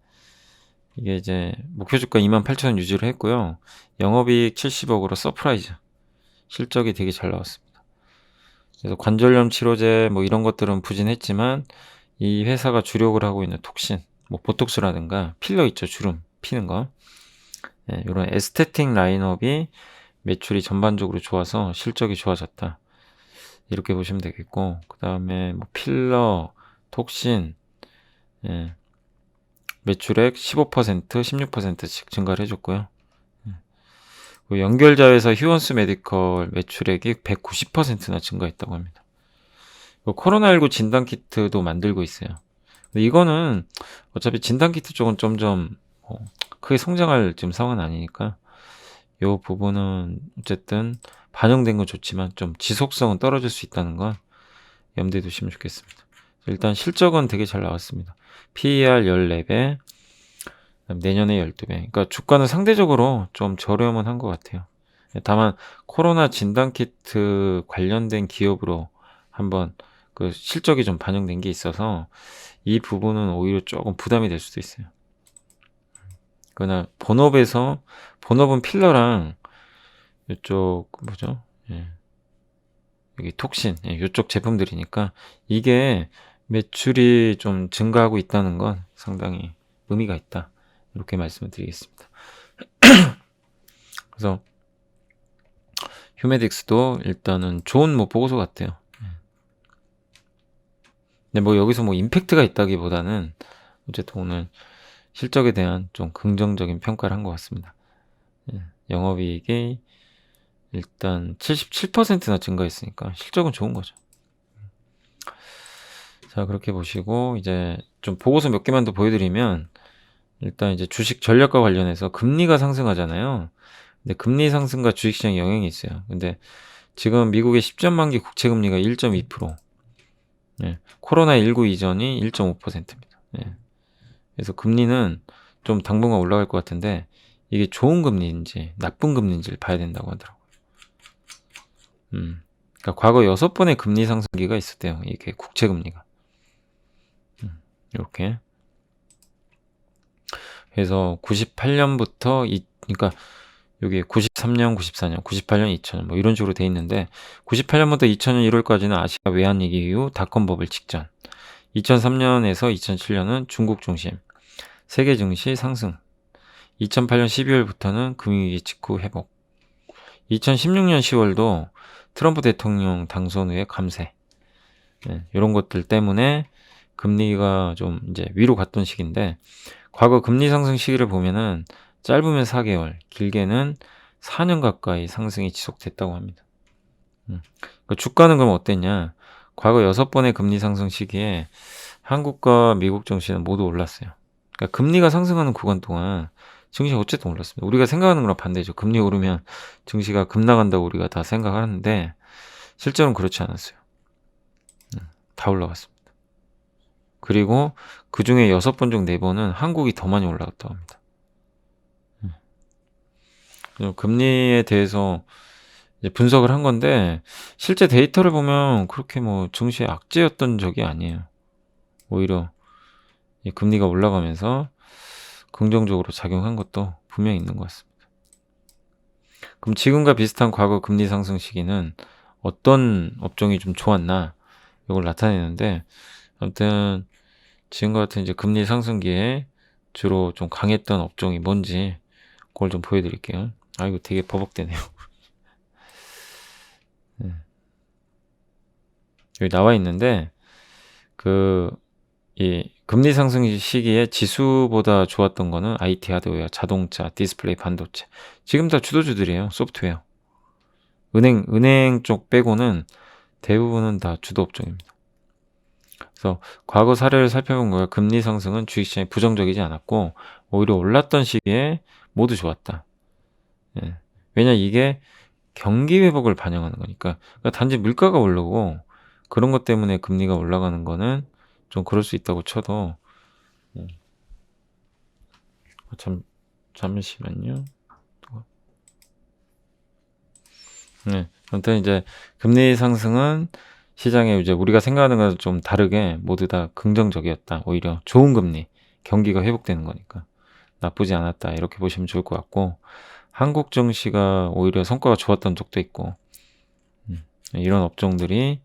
이게 이제 목표 주가 28,000원 유지를 했고요. 영업이익 70억으로 서프라이즈. 실적이 되게 잘 나왔습니다. 그래서 관절염 치료제 뭐 이런 것들은 부진했지만, 이 회사가 주력을 하고 있는 톡신, 뭐 보톡스라든가 필러 있죠, 주름 피는 거. 이런 에스테틱 라인업이 매출이 전반적으로 좋아서 실적이 좋아졌다. 이렇게 보시면 되겠고, 그 다음에 뭐 필러, 톡신, 매출액 15%, 16%씩 증가를 해줬고요. 연결자회사 휴원스 메디컬 매출액이 190%나 증가했다고 합니다. 코로나19 진단키트도 만들고 있어요. 근데 이거는 어차피 진단키트 쪽은 점점 크게 성장할 지금 상황은 아니니까 이 부분은 어쨌든 반영된 건 좋지만 좀 지속성은 떨어질 수 있다는 건 염두에 두시면 좋겠습니다. 일단 실적은 되게 잘 나왔습니다. PER 14배, 내년에 12배. 그러니까 주가는 상대적으로 좀 저렴은 한 것 같아요. 다만 코로나 진단키트 관련된 기업으로 한번 그 실적이 좀 반영된 게 있어서 이 부분은 오히려 조금 부담이 될 수도 있어요. 그러나 본업은 필러랑 이쪽 뭐죠? 여기 톡신 이쪽 제품들이니까 이게 매출이 좀 증가하고 있다는 건 상당히 의미가 있다. 이렇게 말씀을 드리겠습니다. 그래서 휴메딕스도 일단은 좋은 뭐 보고서 같아요. 근데 뭐 여기서 뭐 임팩트가 있다기보다는 어쨌든 오늘 실적에 대한 좀 긍정적인 평가를 한 것 같습니다. 영업이익이 일단 77%나 증가했으니까 실적은 좋은 거죠. 자, 그렇게 보시고 이제 좀 보고서 몇 개만 더 보여드리면, 일단 이제 주식 전략과 관련해서 금리가 상승하잖아요. 근데 금리 상승과 주식시장에 영향이 있어요. 근데 지금 미국의 10년 만기 국채 금리가 1.2%, 코로나19 이전이 1.5%입니다. 그래서 금리는 좀 당분간 올라갈 것 같은데 이게 좋은 금리인지 나쁜 금리인지를 봐야 된다고 하더라고요. 그러니까 과거 6번의 금리 상승기가 있었대요. 이게 국채 금리가. 이렇게. 그래서 98년부터 그러니까 여기 93년, 94년, 98년, 2000년 뭐 이런 식으로 돼 있는데 98년부터 2000년 1월까지는 아시아 외환 위기 이후 닷컴 버블 직전, 2003년에서 2007년은 중국 중심, 세계 증시 상승, 2008년 12월부터는 금융위기 직후 회복, 2016년 10월도 트럼프 대통령 당선 후에 감세, 이런 것들 때문에 금리가 좀 이제 위로 갔던 시기인데, 과거 금리 상승 시기를 보면은 짧으면 4개월, 길게는 4년 가까이 상승이 지속됐다고 합니다. 그러니까 주가는 그럼 어땠냐? 과거 6번의 금리 상승 시기에 한국과 미국 증시는 모두 올랐어요. 그러니까 금리가 상승하는 구간 동안 증시가 어쨌든 올랐습니다. 우리가 생각하는 거랑 반대죠. 금리 오르면 증시가 급락한다고 우리가 다 생각하는데 실제로는 그렇지 않았어요. 다 올라갔습니다. 그리고 그 중에 6번 중 4번은 한국이 더 많이 올라갔다고 합니다. 금리에 대해서 이제 분석을 한 건데 실제 데이터를 보면 그렇게 뭐 증시의 악재였던 적이 아니에요. 오히려 이 금리가 올라가면서 긍정적으로 작용한 것도 분명히 있는 것 같습니다. 그럼 지금과 비슷한 과거 금리 상승 시기는 어떤 업종이 좀 좋았나 이걸 나타내는데, 아무튼 지금과 같은 이제 금리 상승기에 주로 좀 강했던 업종이 뭔지 그걸 좀 보여드릴게요. 아, 이거 되게 버벅대네요. 여기 나와 있는데 이 금리 상승 시기에 지수보다 좋았던 거는 IT 하드웨어, 자동차, 디스플레이, 반도체. 지금 다 주도주들이에요. 소프트웨어. 은행 쪽 빼고는 대부분은 다 주도 업종입니다. 그래서 과거 사례를 살펴본 거예요. 금리 상승은 주식시장에 부정적이지 않았고 오히려 올랐던 시기에 모두 좋았다. 왜냐 이게 경기 회복을 반영하는 거니까. 그러니까 단지 물가가 오르고 그런 것 때문에 금리가 올라가는 거는 좀 그럴 수 있다고 쳐도, 잠시만요. 네. 아무튼 이제 금리 상승은 시장에 이제 우리가 생각하는 것과 좀 다르게 모두 다 긍정적이었다. 오히려 좋은 금리, 경기가 회복되는 거니까 나쁘지 않았다. 이렇게 보시면 좋을 것 같고, 한국 증시가 오히려 성과가 좋았던 적도 있고, 이런 업종들이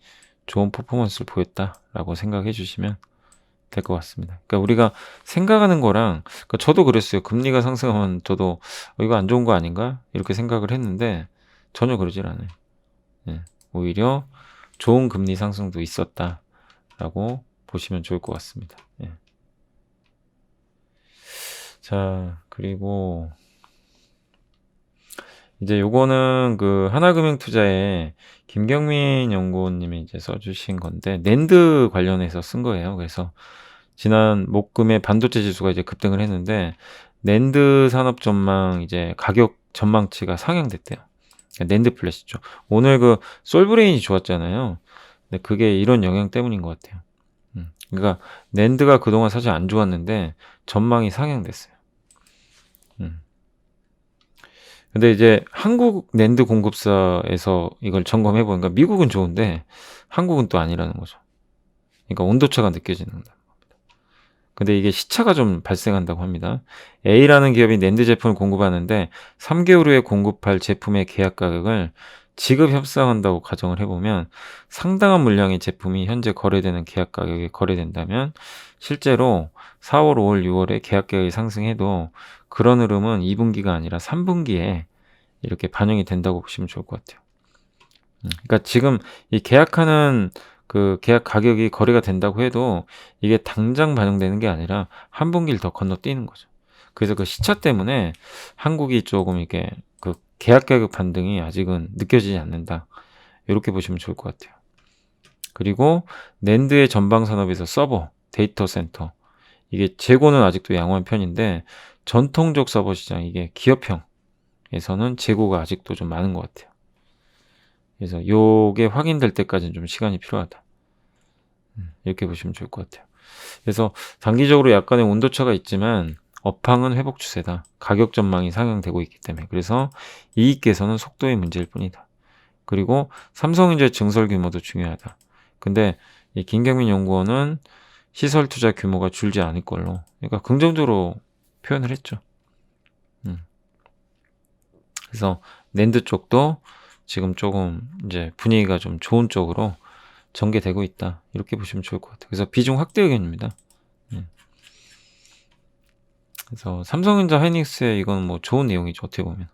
좋은 퍼포먼스를 보였다라고 생각해 주시면 될 것 같습니다. 그러니까 우리가 생각하는 거랑, 그러니까 저도 그랬어요. 금리가 상승하면 저도 이거 안 좋은 거 아닌가? 이렇게 생각을 했는데 전혀 그러질 않아요. 예. 오히려 좋은 금리 상승도 있었다라고 보시면 좋을 것 같습니다. 예. 자, 그리고 이제 요거는 그 하나금융투자에 김경민 연구원님이 이제 써주신 건데, 낸드 관련해서 쓴 거예요. 그래서 지난 목금에 반도체 지수가 이제 급등을 했는데, 낸드 산업 전망 이제 가격 전망치가 상향됐대요. 그러니까 낸드 플래시죠. 오늘 그 솔브레인이 좋았잖아요. 근데 그게 이런 영향 때문인 것 같아요. 그러니까 낸드가 그동안 사실 안 좋았는데 전망이 상향됐어요. 근데 이제 한국 낸드 공급사에서 이걸 점검해 보니까 미국은 좋은데 한국은 또 아니라는 거죠. 그러니까 온도차가 느껴지는 겁니다. 근데 이게 시차가 좀 발생한다고 합니다. A라는 기업이 낸드 제품을 공급하는데 3개월 후에 공급할 제품의 계약 가격을 지급 협상한다고 가정을 해보면 상당한 물량의 제품이 현재 거래되는 계약 가격에 거래된다면 실제로 4월, 5월, 6월에 계약 가격이 상승해도 그런 흐름은 2분기가 아니라 3분기에 이렇게 반영이 된다고 보시면 좋을 것 같아요. 그러니까 지금 이 계약하는 그 계약 가격이 거래가 된다고 해도 이게 당장 반영되는 게 아니라 한 분기를 더 건너뛰는 거죠. 그래서 그 시차 때문에 한국이 조금 이게 그 계약 가격 반등이 아직은 느껴지지 않는다. 이렇게 보시면 좋을 것 같아요. 그리고 낸드의 전방 산업에서 서버, 데이터 센터, 이게 재고는 아직도 양호한 편인데 전통적 서버 시장, 이게 기업형에서는 재고가 아직도 좀 많은 것 같아요. 그래서 요게 확인될 때까지는 좀 시간이 필요하다. 이렇게 보시면 좋을 것 같아요. 그래서 단기적으로 약간의 온도차가 있지만 업황은 회복 추세다. 가격 전망이 상향되고 있기 때문에. 그래서 이익 개선은 속도의 문제일 뿐이다. 그리고 삼성전자 증설 규모도 중요하다. 근데 이 김경민 연구원은 시설 투자 규모가 줄지 않을 걸로, 그러니까 긍정적으로 표현을 했죠. 그래서 낸드 쪽도 지금 조금 이제 분위기가 좀 좋은 쪽으로 전개되고 있다. 이렇게 보시면 좋을 것 같아요. 그래서 비중 확대 의견입니다. 그래서 삼성전자 하이닉스의 이건 뭐 좋은 내용이죠. 어떻게 보면.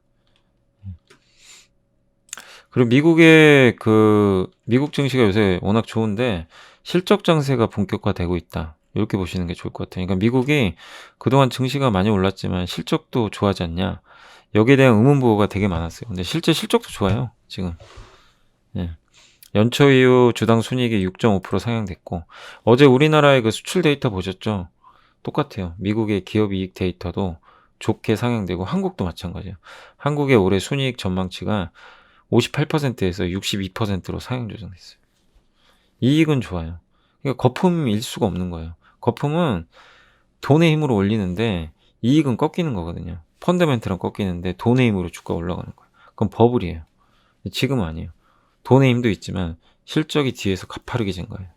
그리고 미국의 그 미국 증시가 요새 워낙 좋은데 실적 장세가 본격화되고 있다. 이렇게 보시는 게 좋을 것 같아요. 그러니까 미국이 그동안 증시가 많이 올랐지만 실적도 좋아하지 않냐. 여기에 대한 의문부호가 되게 많았어요. 근데 실제 실적도 좋아요. 지금. 예. 연초 이후 주당 순이익이 6.5% 상향됐고, 어제 우리나라의 그 수출 데이터 보셨죠? 똑같아요. 미국의 기업 이익 데이터도 좋게 상향되고 한국도 마찬가지예요. 한국의 올해 순이익 전망치가 58%에서 62%로 상향 조정됐어요. 이익은 좋아요. 그러니까 거품일 수가 없는 거예요. 거품은 돈의 힘으로 올리는데 이익은 꺾이는 거거든요. 펀더멘트랑 꺾이는데 돈의 힘으로 주가 올라가는 거예요. 그건 버블이에요. 지금은 아니에요. 돈의 힘도 있지만 실적이 뒤에서 가파르게 진 거예요.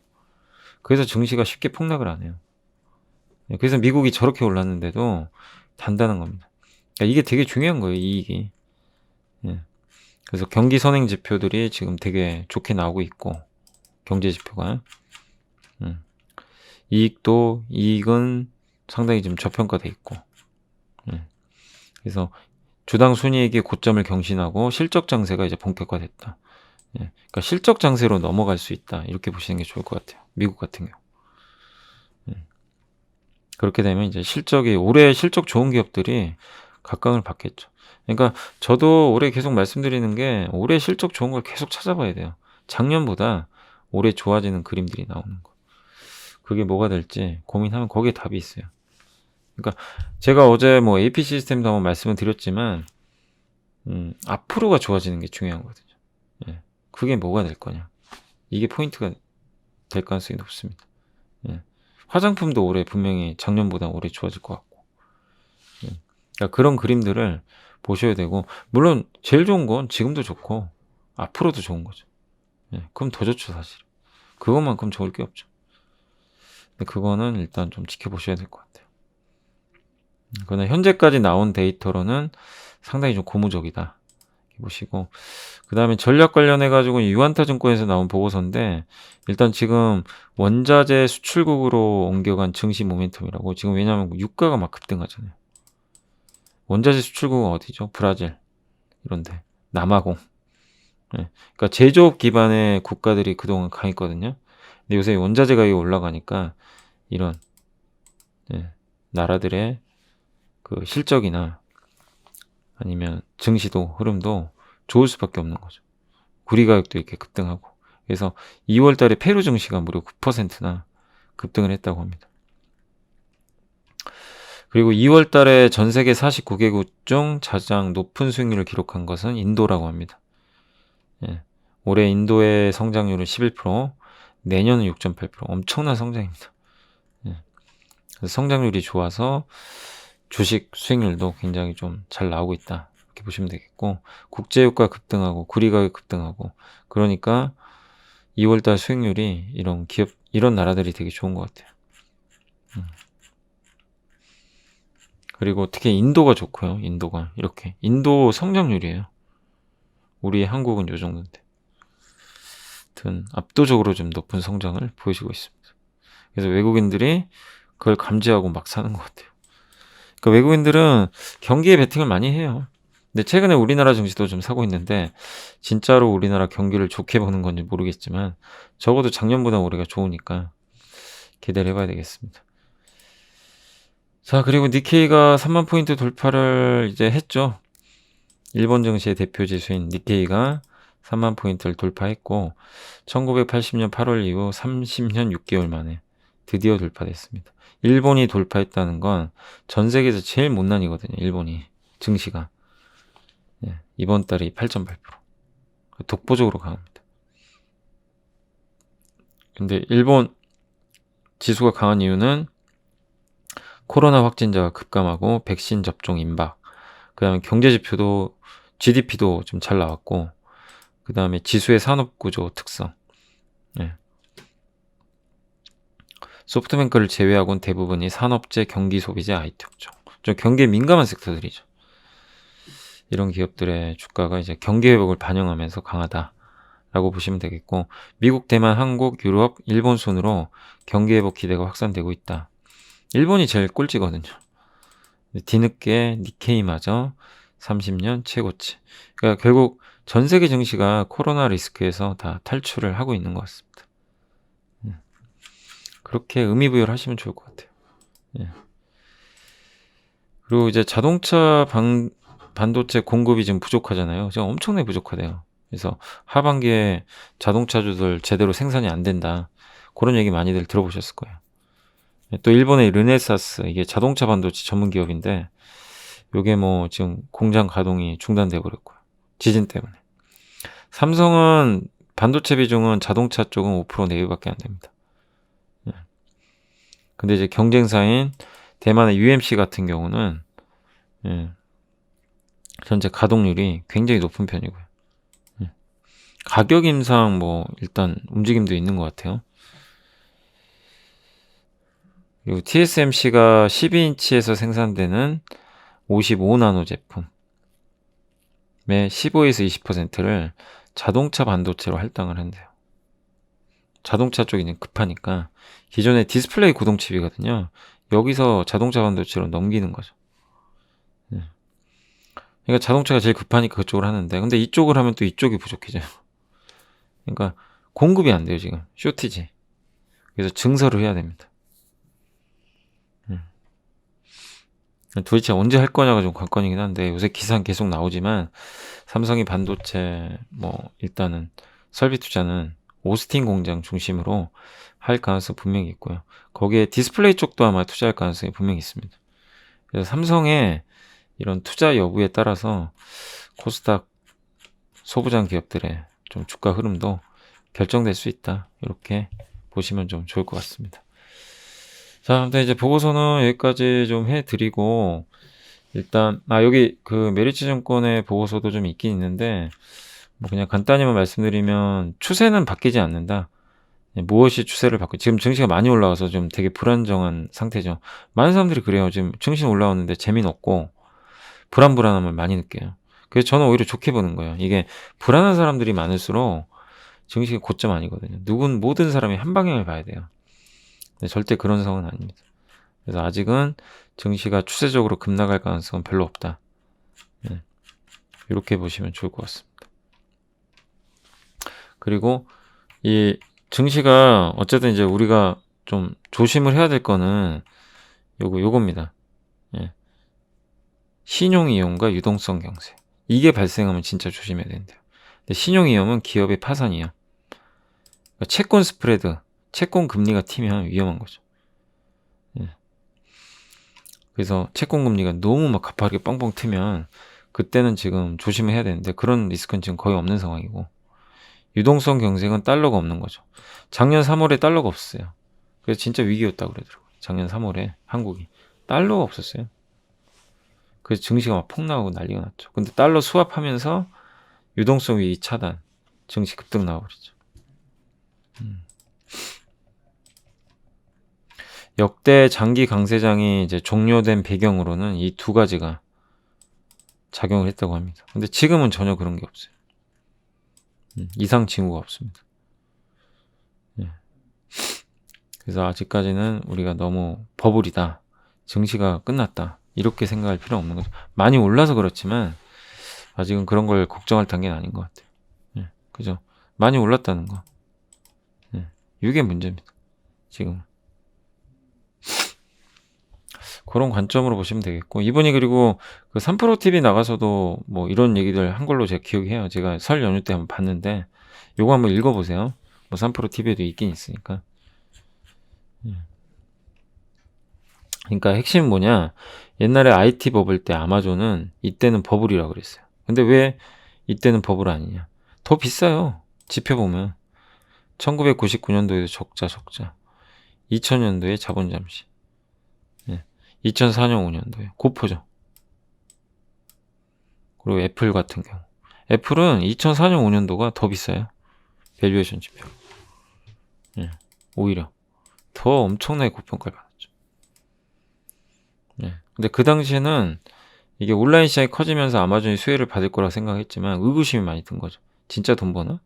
그래서 증시가 쉽게 폭락을 안 해요. 그래서 미국이 저렇게 올랐는데도 단단한 겁니다. 그러니까 이게 되게 중요한 거예요, 이익이. 예. 그래서 경기 선행 지표들이 지금 되게 좋게 나오고 있고, 경제 지표가. 이익은 상당히 좀 저평가돼 있고. 그래서 주당 순이익이 고점을 경신하고 실적 장세가 이제 본격화됐다. 그러니까 실적 장세로 넘어갈 수 있다. 이렇게 보시는 게 좋을 것 같아요. 미국 같은 경우. 그렇게 되면 이제 올해 실적 좋은 기업들이 각광을 받겠죠. 그러니까 저도 올해 계속 말씀드리는 게 올해 실적 좋은 걸 계속 찾아봐야 돼요. 작년보다 올해 좋아지는 그림들이 나오는 거. 그게 뭐가 될지 고민하면 거기에 답이 있어요. 그러니까 제가 어제 뭐 AP 시스템도 한번 말씀을 드렸지만 앞으로가 좋아지는 게 중요한 거거든요. 예. 그게 뭐가 될 거냐. 이게 포인트가 될 가능성이 높습니다. 예. 화장품도 올해 분명히 작년보다 올해 좋아질 것 같고. 그러니까 그런 그림들을 보셔야 되고, 물론 제일 좋은 건 지금도 좋고, 앞으로도 좋은 거죠. 예, 그럼 더 좋죠, 사실. 그것만큼 좋을 게 없죠. 근데 그거는 일단 좀 지켜보셔야 될 것 같아요. 그러나 현재까지 나온 데이터로는 상당히 좀 고무적이다. 이렇게 보시고, 그 다음에 전략 관련해가지고 유한타증권에서 나온 보고서인데, 일단 지금 원자재 수출국으로 옮겨간 증시 모멘텀이라고, 지금 왜냐면 유가가 막 급등하잖아요. 원자재 수출국은 어디죠? 브라질. 이런데. 남아공. 예. 그러니까 제조업 기반의 국가들이 그동안 강했거든요. 근데 요새 원자재 가격이 올라가니까 이런, 예, 나라들의 그 실적이나 아니면 증시도 흐름도 좋을 수밖에 없는 거죠. 구리 가격도 이렇게 급등하고. 그래서 2월 달에 페루 증시가 무려 9%나 급등을 했다고 합니다. 그리고 2월 달에 전 세계 49개국 중 가장 높은 수익률을 기록한 것은 인도라고 합니다. 예. 올해 인도의 성장률은 11%, 내년은 6.8%. 엄청난 성장입니다. 예. 그래서 성장률이 좋아서 주식 수익률도 굉장히 좀 잘 나오고 있다. 이렇게 보시면 되겠고, 국제유가 급등하고 구리 가격 급등하고, 그러니까 2월달 수익률이 이런 기업, 이런 나라들이 되게 좋은 것 같아요. 그리고 특히 인도가 좋고요. 인도가 이렇게 인도 성장률이에요. 우리 한국은 요 정도인데, 하여튼 압도적으로 좀 높은 성장을 보여주고 있습니다. 그래서 외국인들이 그걸 감지하고 막 사는 것 같아요. 그러니까 외국인들은 경기에 베팅을 많이 해요. 근데 최근에 우리나라 증시도 좀 사고 있는데, 진짜로 우리나라 경기를 좋게 보는 건지 모르겠지만 적어도 작년보다 올해가 좋으니까 기대를 해봐야 되겠습니다. 자, 그리고 니케이가 3만 포인트 돌파를 이제 했죠. 일본 증시의 대표 지수인 니케이가 3만 포인트를 돌파했고, 1980년 8월 이후 30년 6개월 만에 드디어 돌파됐습니다. 일본이 돌파했다는 건 전 세계에서 제일 못난이거든요. 일본이 증시가. 예, 이번 달이 8.8%. 독보적으로 강합니다. 근데 일본 지수가 강한 이유는 코로나 확진자가 급감하고 백신 접종 임박, 그 다음에 경제 지표도 GDP도 좀 잘 나왔고, 그 다음에 지수의 산업구조 특성. 예. 소프트뱅크를 제외하고는 대부분이 산업재, 경기, 소비재, IT 업종. 좀 경기에 민감한 섹터들이죠. 이런 기업들의 주가가 이제 경기 회복을 반영하면서 강하다라고 보시면 되겠고, 미국, 대만, 한국, 유럽, 일본 순으로 경기 회복 기대가 확산되고 있다. 일본이 제일 꼴찌거든요. 뒤늦게 니케이마저 30년 최고치. 그러니까 결국 전 세계 증시가 코로나 리스크에서 다 탈출을 하고 있는 것 같습니다. 그렇게 의미부여를 하시면 좋을 것 같아요. 예. 그리고 이제 자동차 반도체 공급이 지금 부족하잖아요. 지금 엄청나게 부족하대요. 그래서 하반기에 자동차주들 제대로 생산이 안 된다. 그런 얘기 많이들 들어보셨을 거예요. 또 일본의 르네사스, 이게 자동차 반도체 전문 기업인데, 요게 뭐 지금 공장 가동이 중단돼 버렸고요. 지진 때문에. 삼성은 반도체 비중은 자동차 쪽은 5% 내외밖에 안 됩니다. 예. 근데 이제 경쟁사인 대만의 UMC 같은 경우는, 예, 현재 가동률이 굉장히 높은 편이고요. 예. 가격 인상 뭐 일단 움직임도 있는 것 같아요. 그리고 TSMC가 12인치에서 생산되는 55나노 제품의 15에서 20%를 자동차 반도체로 할당을 한대요. 자동차 쪽이 급하니까 기존의 디스플레이 구동칩이거든요. 여기서 자동차 반도체로 넘기는 거죠. 네. 그러니까 자동차가 제일 급하니까 그쪽을 하는데, 근데 이쪽을 하면 또 이쪽이 부족해져요. 그러니까 공급이 안 돼요, 지금. 쇼티지. 그래서 증설을 해야 됩니다. 도대체 언제 할 거냐가 좀 관건이긴 한데, 요새 기사는 계속 나오지만 삼성이 반도체 뭐 일단은 설비 투자는 오스틴 공장 중심으로 할 가능성 분명히 있고요. 거기에 디스플레이 쪽도 아마 투자할 가능성이 분명히 있습니다. 그래서 삼성의 이런 투자 여부에 따라서 코스닥 소부장 기업들의 좀 주가 흐름도 결정될 수 있다. 이렇게 보시면 좀 좋을 것 같습니다. 자, 아무튼 이제 보고서는 여기까지 좀 해드리고, 일단 여기 그 메리츠 증권의 보고서도 좀 있긴 있는데, 뭐 그냥 간단히만 말씀드리면 추세는 바뀌지 않는다. 무엇이 추세를 바꾸 지금 증시가 많이 올라와서 좀 되게 불안정한 상태죠. 많은 사람들이 그래요. 지금 증시 올라오는데 재미는 없고 불안함을 많이 느껴요. 그래서 저는 오히려 좋게 보는 거예요. 이게 불안한 사람들이 많을수록 증시가 고점 아니거든요. 모든 사람이 한 방향을 봐야 돼요. 근데 절대 그런 상황은 아닙니다. 그래서 아직은 증시가 추세적으로 급락할 가능성은 별로 없다. 이렇게 보시면 좋을 것 같습니다. 그리고 이 증시가 어쨌든 이제 우리가 좀 조심을 해야 될 거는 요겁니다. 신용위험과 유동성 경세. 이게 발생하면 진짜 조심해야 된대요. 근데 신용위험은 기업의 파산이에요. 그러니까 채권 스프레드, 채권 금리가 튀면 위험한 거죠. 그래서 채권 금리가 너무 막 가파르게 뻥뻥 튀면 그때는 지금 조심을 해야 되는데 그런 리스크는 지금 거의 없는 상황이고, 유동성 경색은 달러가 없는 거죠. 작년 3월에 달러가 없었어요. 그래서 진짜 위기였다고 그러더라고요. 작년 3월에 한국이 달러가 없었어요. 그래서 증시가 막 폭락하고 난리가 났죠. 근데 달러 수합하면서 유동성 위기 차단, 증시 급등 나와버리죠. 역대 장기 강세장이 이제 종료된 배경으로는 이 두 가지가 작용을 했다고 합니다. 근데 지금은 전혀 그런 게 없어요. 이상 징후가 없습니다. 그래서 아직까지는 우리가 너무 버블이다, 증시가 끝났다, 이렇게 생각할 필요 없는 거죠. 많이 올라서 그렇지만 아직은 그런 걸 걱정할 단계는 아닌 것 같아요. 그죠? 많이 올랐다는 거, 이게 문제입니다. 지금 그런 관점으로 보시면 되겠고, 이분이 그리고 그 3프로TV 나가서도 뭐 이런 얘기들 한 걸로 제가 기억해요. 제가 설 연휴 때 한번 봤는데 요거 한번 읽어보세요. 뭐 3프로TV에도 있긴 있으니까. 그러니까 핵심은 뭐냐, 옛날에 IT 버블 때 아마존은 이때는 버블이라고 그랬어요. 근데 왜 이때는 버블 아니냐, 더 비싸요. 지표 보면 1999년도에도 적자, 2000년도에 자본 잠시, 2004년 5년도에 고포죠. 그리고 애플 같은 경우, 애플은 2004년 5년도가 더 비싸요. 밸류에이션 지표. 오히려 더 엄청나게 고평가를 받았죠. 근데 그 당시에는 이게 온라인 시장이 커지면서 아마존이 수혜를 받을 거라 생각했지만 의구심이 많이 든 거죠. 진짜 돈 버나?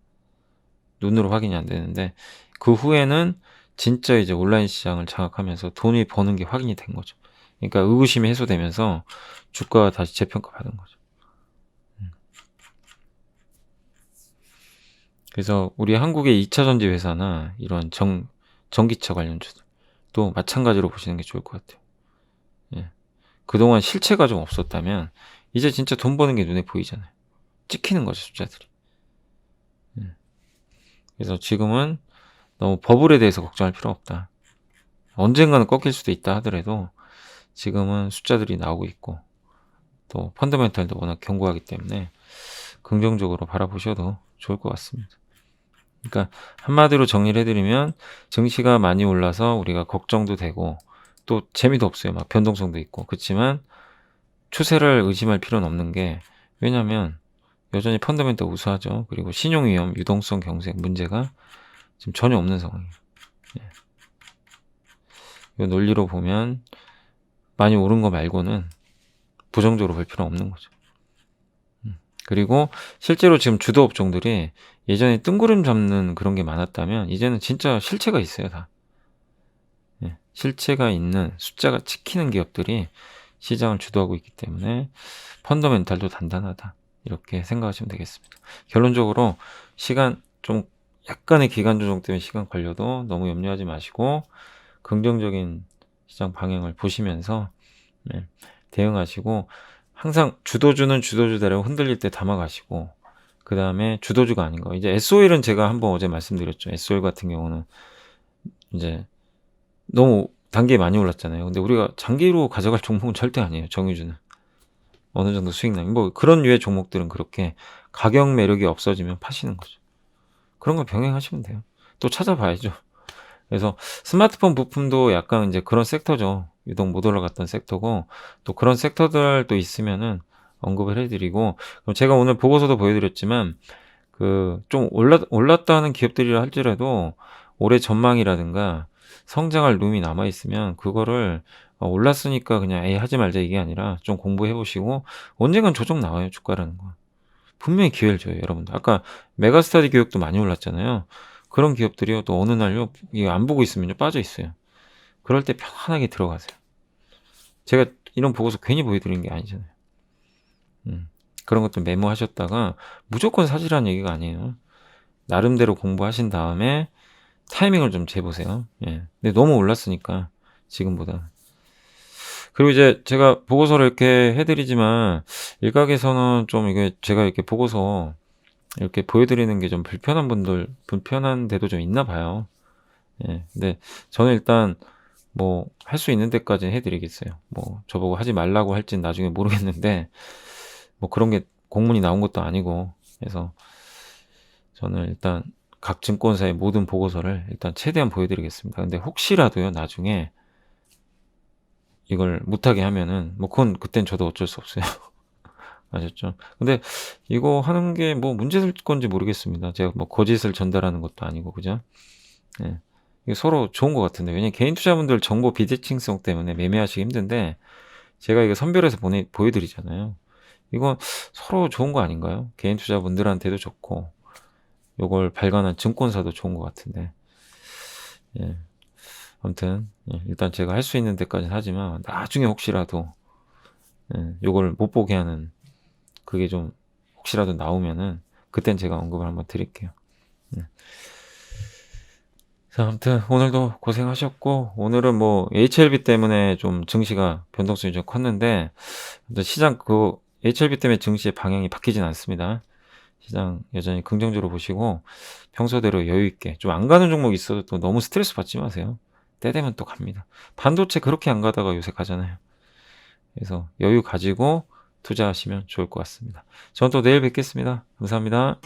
눈으로 확인이 안 되는데 그 후에는 진짜 이제 온라인 시장을 장악하면서 돈이 버는 게 확인이 된 거죠. 그러니까 의구심이 해소되면서 주가가 다시 재평가 받은 거죠. 그래서 우리 한국의 2차 전지 회사나 이런 전기차 관련주들 또 마찬가지로 보시는 게 좋을 것 같아요. 그동안 실체가 좀 없었다면 이제 진짜 돈 버는 게 눈에 보이잖아요. 찍히는 거죠, 숫자들이. 그래서 지금은 너무 버블에 대해서 걱정할 필요 없다. 언젠가는 꺾일 수도 있다 하더라도 지금은 숫자들이 나오고 있고 또 펀더멘털도 워낙 견고하기 때문에 긍정적으로 바라보셔도 좋을 것 같습니다. 그러니까 한마디로 정리를 해드리면 증시가 많이 올라서 우리가 걱정도 되고 또 재미도 없어요. 막 변동성도 있고. 그렇지만 추세를 의심할 필요는 없는 게, 왜냐면 여전히 펀더멘털 우수하죠. 그리고 신용위험, 유동성 경색 문제가 지금 전혀 없는 상황이에요. 이 논리로 보면 많이 오른 거 말고는 부정적으로 볼 필요는 없는 거죠. 그리고 실제로 지금 주도 업종들이 예전에 뜬구름 잡는 그런 게 많았다면 이제는 진짜 실체가 있어요, 다. 실체가 있는 숫자가 찍히는 기업들이 시장을 주도하고 있기 때문에 펀더멘탈도 단단하다, 이렇게 생각하시면 되겠습니다. 결론적으로 시간 좀 약간의 기간 조정 때문에 시간 걸려도 너무 염려하지 마시고 긍정적인 시장 방향을 보시면서 대응하시고, 항상 주도주는 주도주대로 흔들릴 때 담아가시고, 그 다음에 주도주가 아닌 거, 이제 SOL은 제가 한번 어제 말씀드렸죠. SOL 같은 경우는 이제 너무 단계에 많이 올랐잖아요. 근데 우리가 장기로 가져갈 종목은 절대 아니에요. 정유주는 어느 정도 수익 나면, 뭐 그런 류의 종목들은 그렇게 가격 매력이 없어지면 파시는 거죠. 그런 걸 병행하시면 돼요. 또 찾아봐야죠. 그래서 스마트폰 부품도 약간 이제 그런 섹터죠. 유독 못 올라갔던 섹터고, 또 그런 섹터들 또 있으면은 언급을 해드리고, 그럼 제가 오늘 보고서도 보여드렸지만 좀 올랐다는 기업들이라 할지라도 올해 전망이라든가 성장할 룸이 남아 있으면 그거를 올랐으니까 그냥 '에이 하지 말자.' 이게 아니라 좀 공부해 보시고 언젠간 조정 나와요 주가라는 건. 분명히 기회를 줘요 여러분들. 아까 메가스터디 교육도 많이 올랐잖아요. 그런 기업들이요 또 어느 날요 이거 안 보고 있으면요 빠져 있어요. 그럴 때 편하게 들어가세요. 제가 이런 보고서 괜히 보여 드리는 게 아니잖아요. 음. 그런 것도 메모하셨다가 무조건 사시라는 얘기가 아니에요. 나름대로 공부하신 다음에 타이밍을 좀 재 보세요. 예. 근데 너무 올랐으니까 지금보다. 그리고 이제 제가 보고서를 이렇게 해 드리지만 일각에서는 좀 이게 제가 이렇게 보고서 이렇게 보여 드리는 게 좀 불편한 데도 좀 있나 봐요. 예. 근데 저는 일단 뭐 할 수 있는 데까지는 해 드리겠어요. 뭐 저보고 하지 말라고 할진 나중에 모르겠는데 뭐 그런 게 공문이 나온 것도 아니고 해서 저는 일단 각 증권사의 모든 보고서를 일단 최대한 보여 드리겠습니다. 근데 혹시라도요 나중에 이걸 못하게 하면은 뭐 그건 그땐 저도 어쩔 수 없어요. 아셨죠? 근데 이거 하는 게 뭐 문제될 건지 모르겠습니다. 제가 뭐 거짓을 전달하는 것도 아니고 그죠? 예. 이게 서로 좋은 것 같은데 왜냐면 개인 투자분들 정보 비대칭성 때문에 매매하시기 힘든데 제가 이거 선별해서 보여 드리잖아요. 이건 서로 좋은 거 아닌가요? 개인 투자분들한테도 좋고 요걸 발간한 증권사도 좋은 것 같은데. 예. 아무튼 일단 제가 할 수 있는 데까지는 하지만 나중에 혹시라도 요걸 못 보게 하는 그게 좀 혹시라도 나오면은 그땐 제가 언급을 한번 드릴게요. 네. 자 아무튼 오늘도 고생하셨고 오늘은 뭐 HLB 때문에 좀 증시가 변동성이 좀 컸는데 근데 시장 HLB 때문에 증시의 방향이 바뀌진 않습니다. 시장 여전히 긍정적으로 보시고 평소대로 여유 있게 좀 안 가는 종목이 있어도 또 너무 스트레스 받지 마세요. 때 되면 또 갑니다. 반도체 그렇게 안 가다가 요새 가잖아요. 그래서 여유 가지고 투자하시면 좋을 것 같습니다. 저는 또 내일 뵙겠습니다. 감사합니다.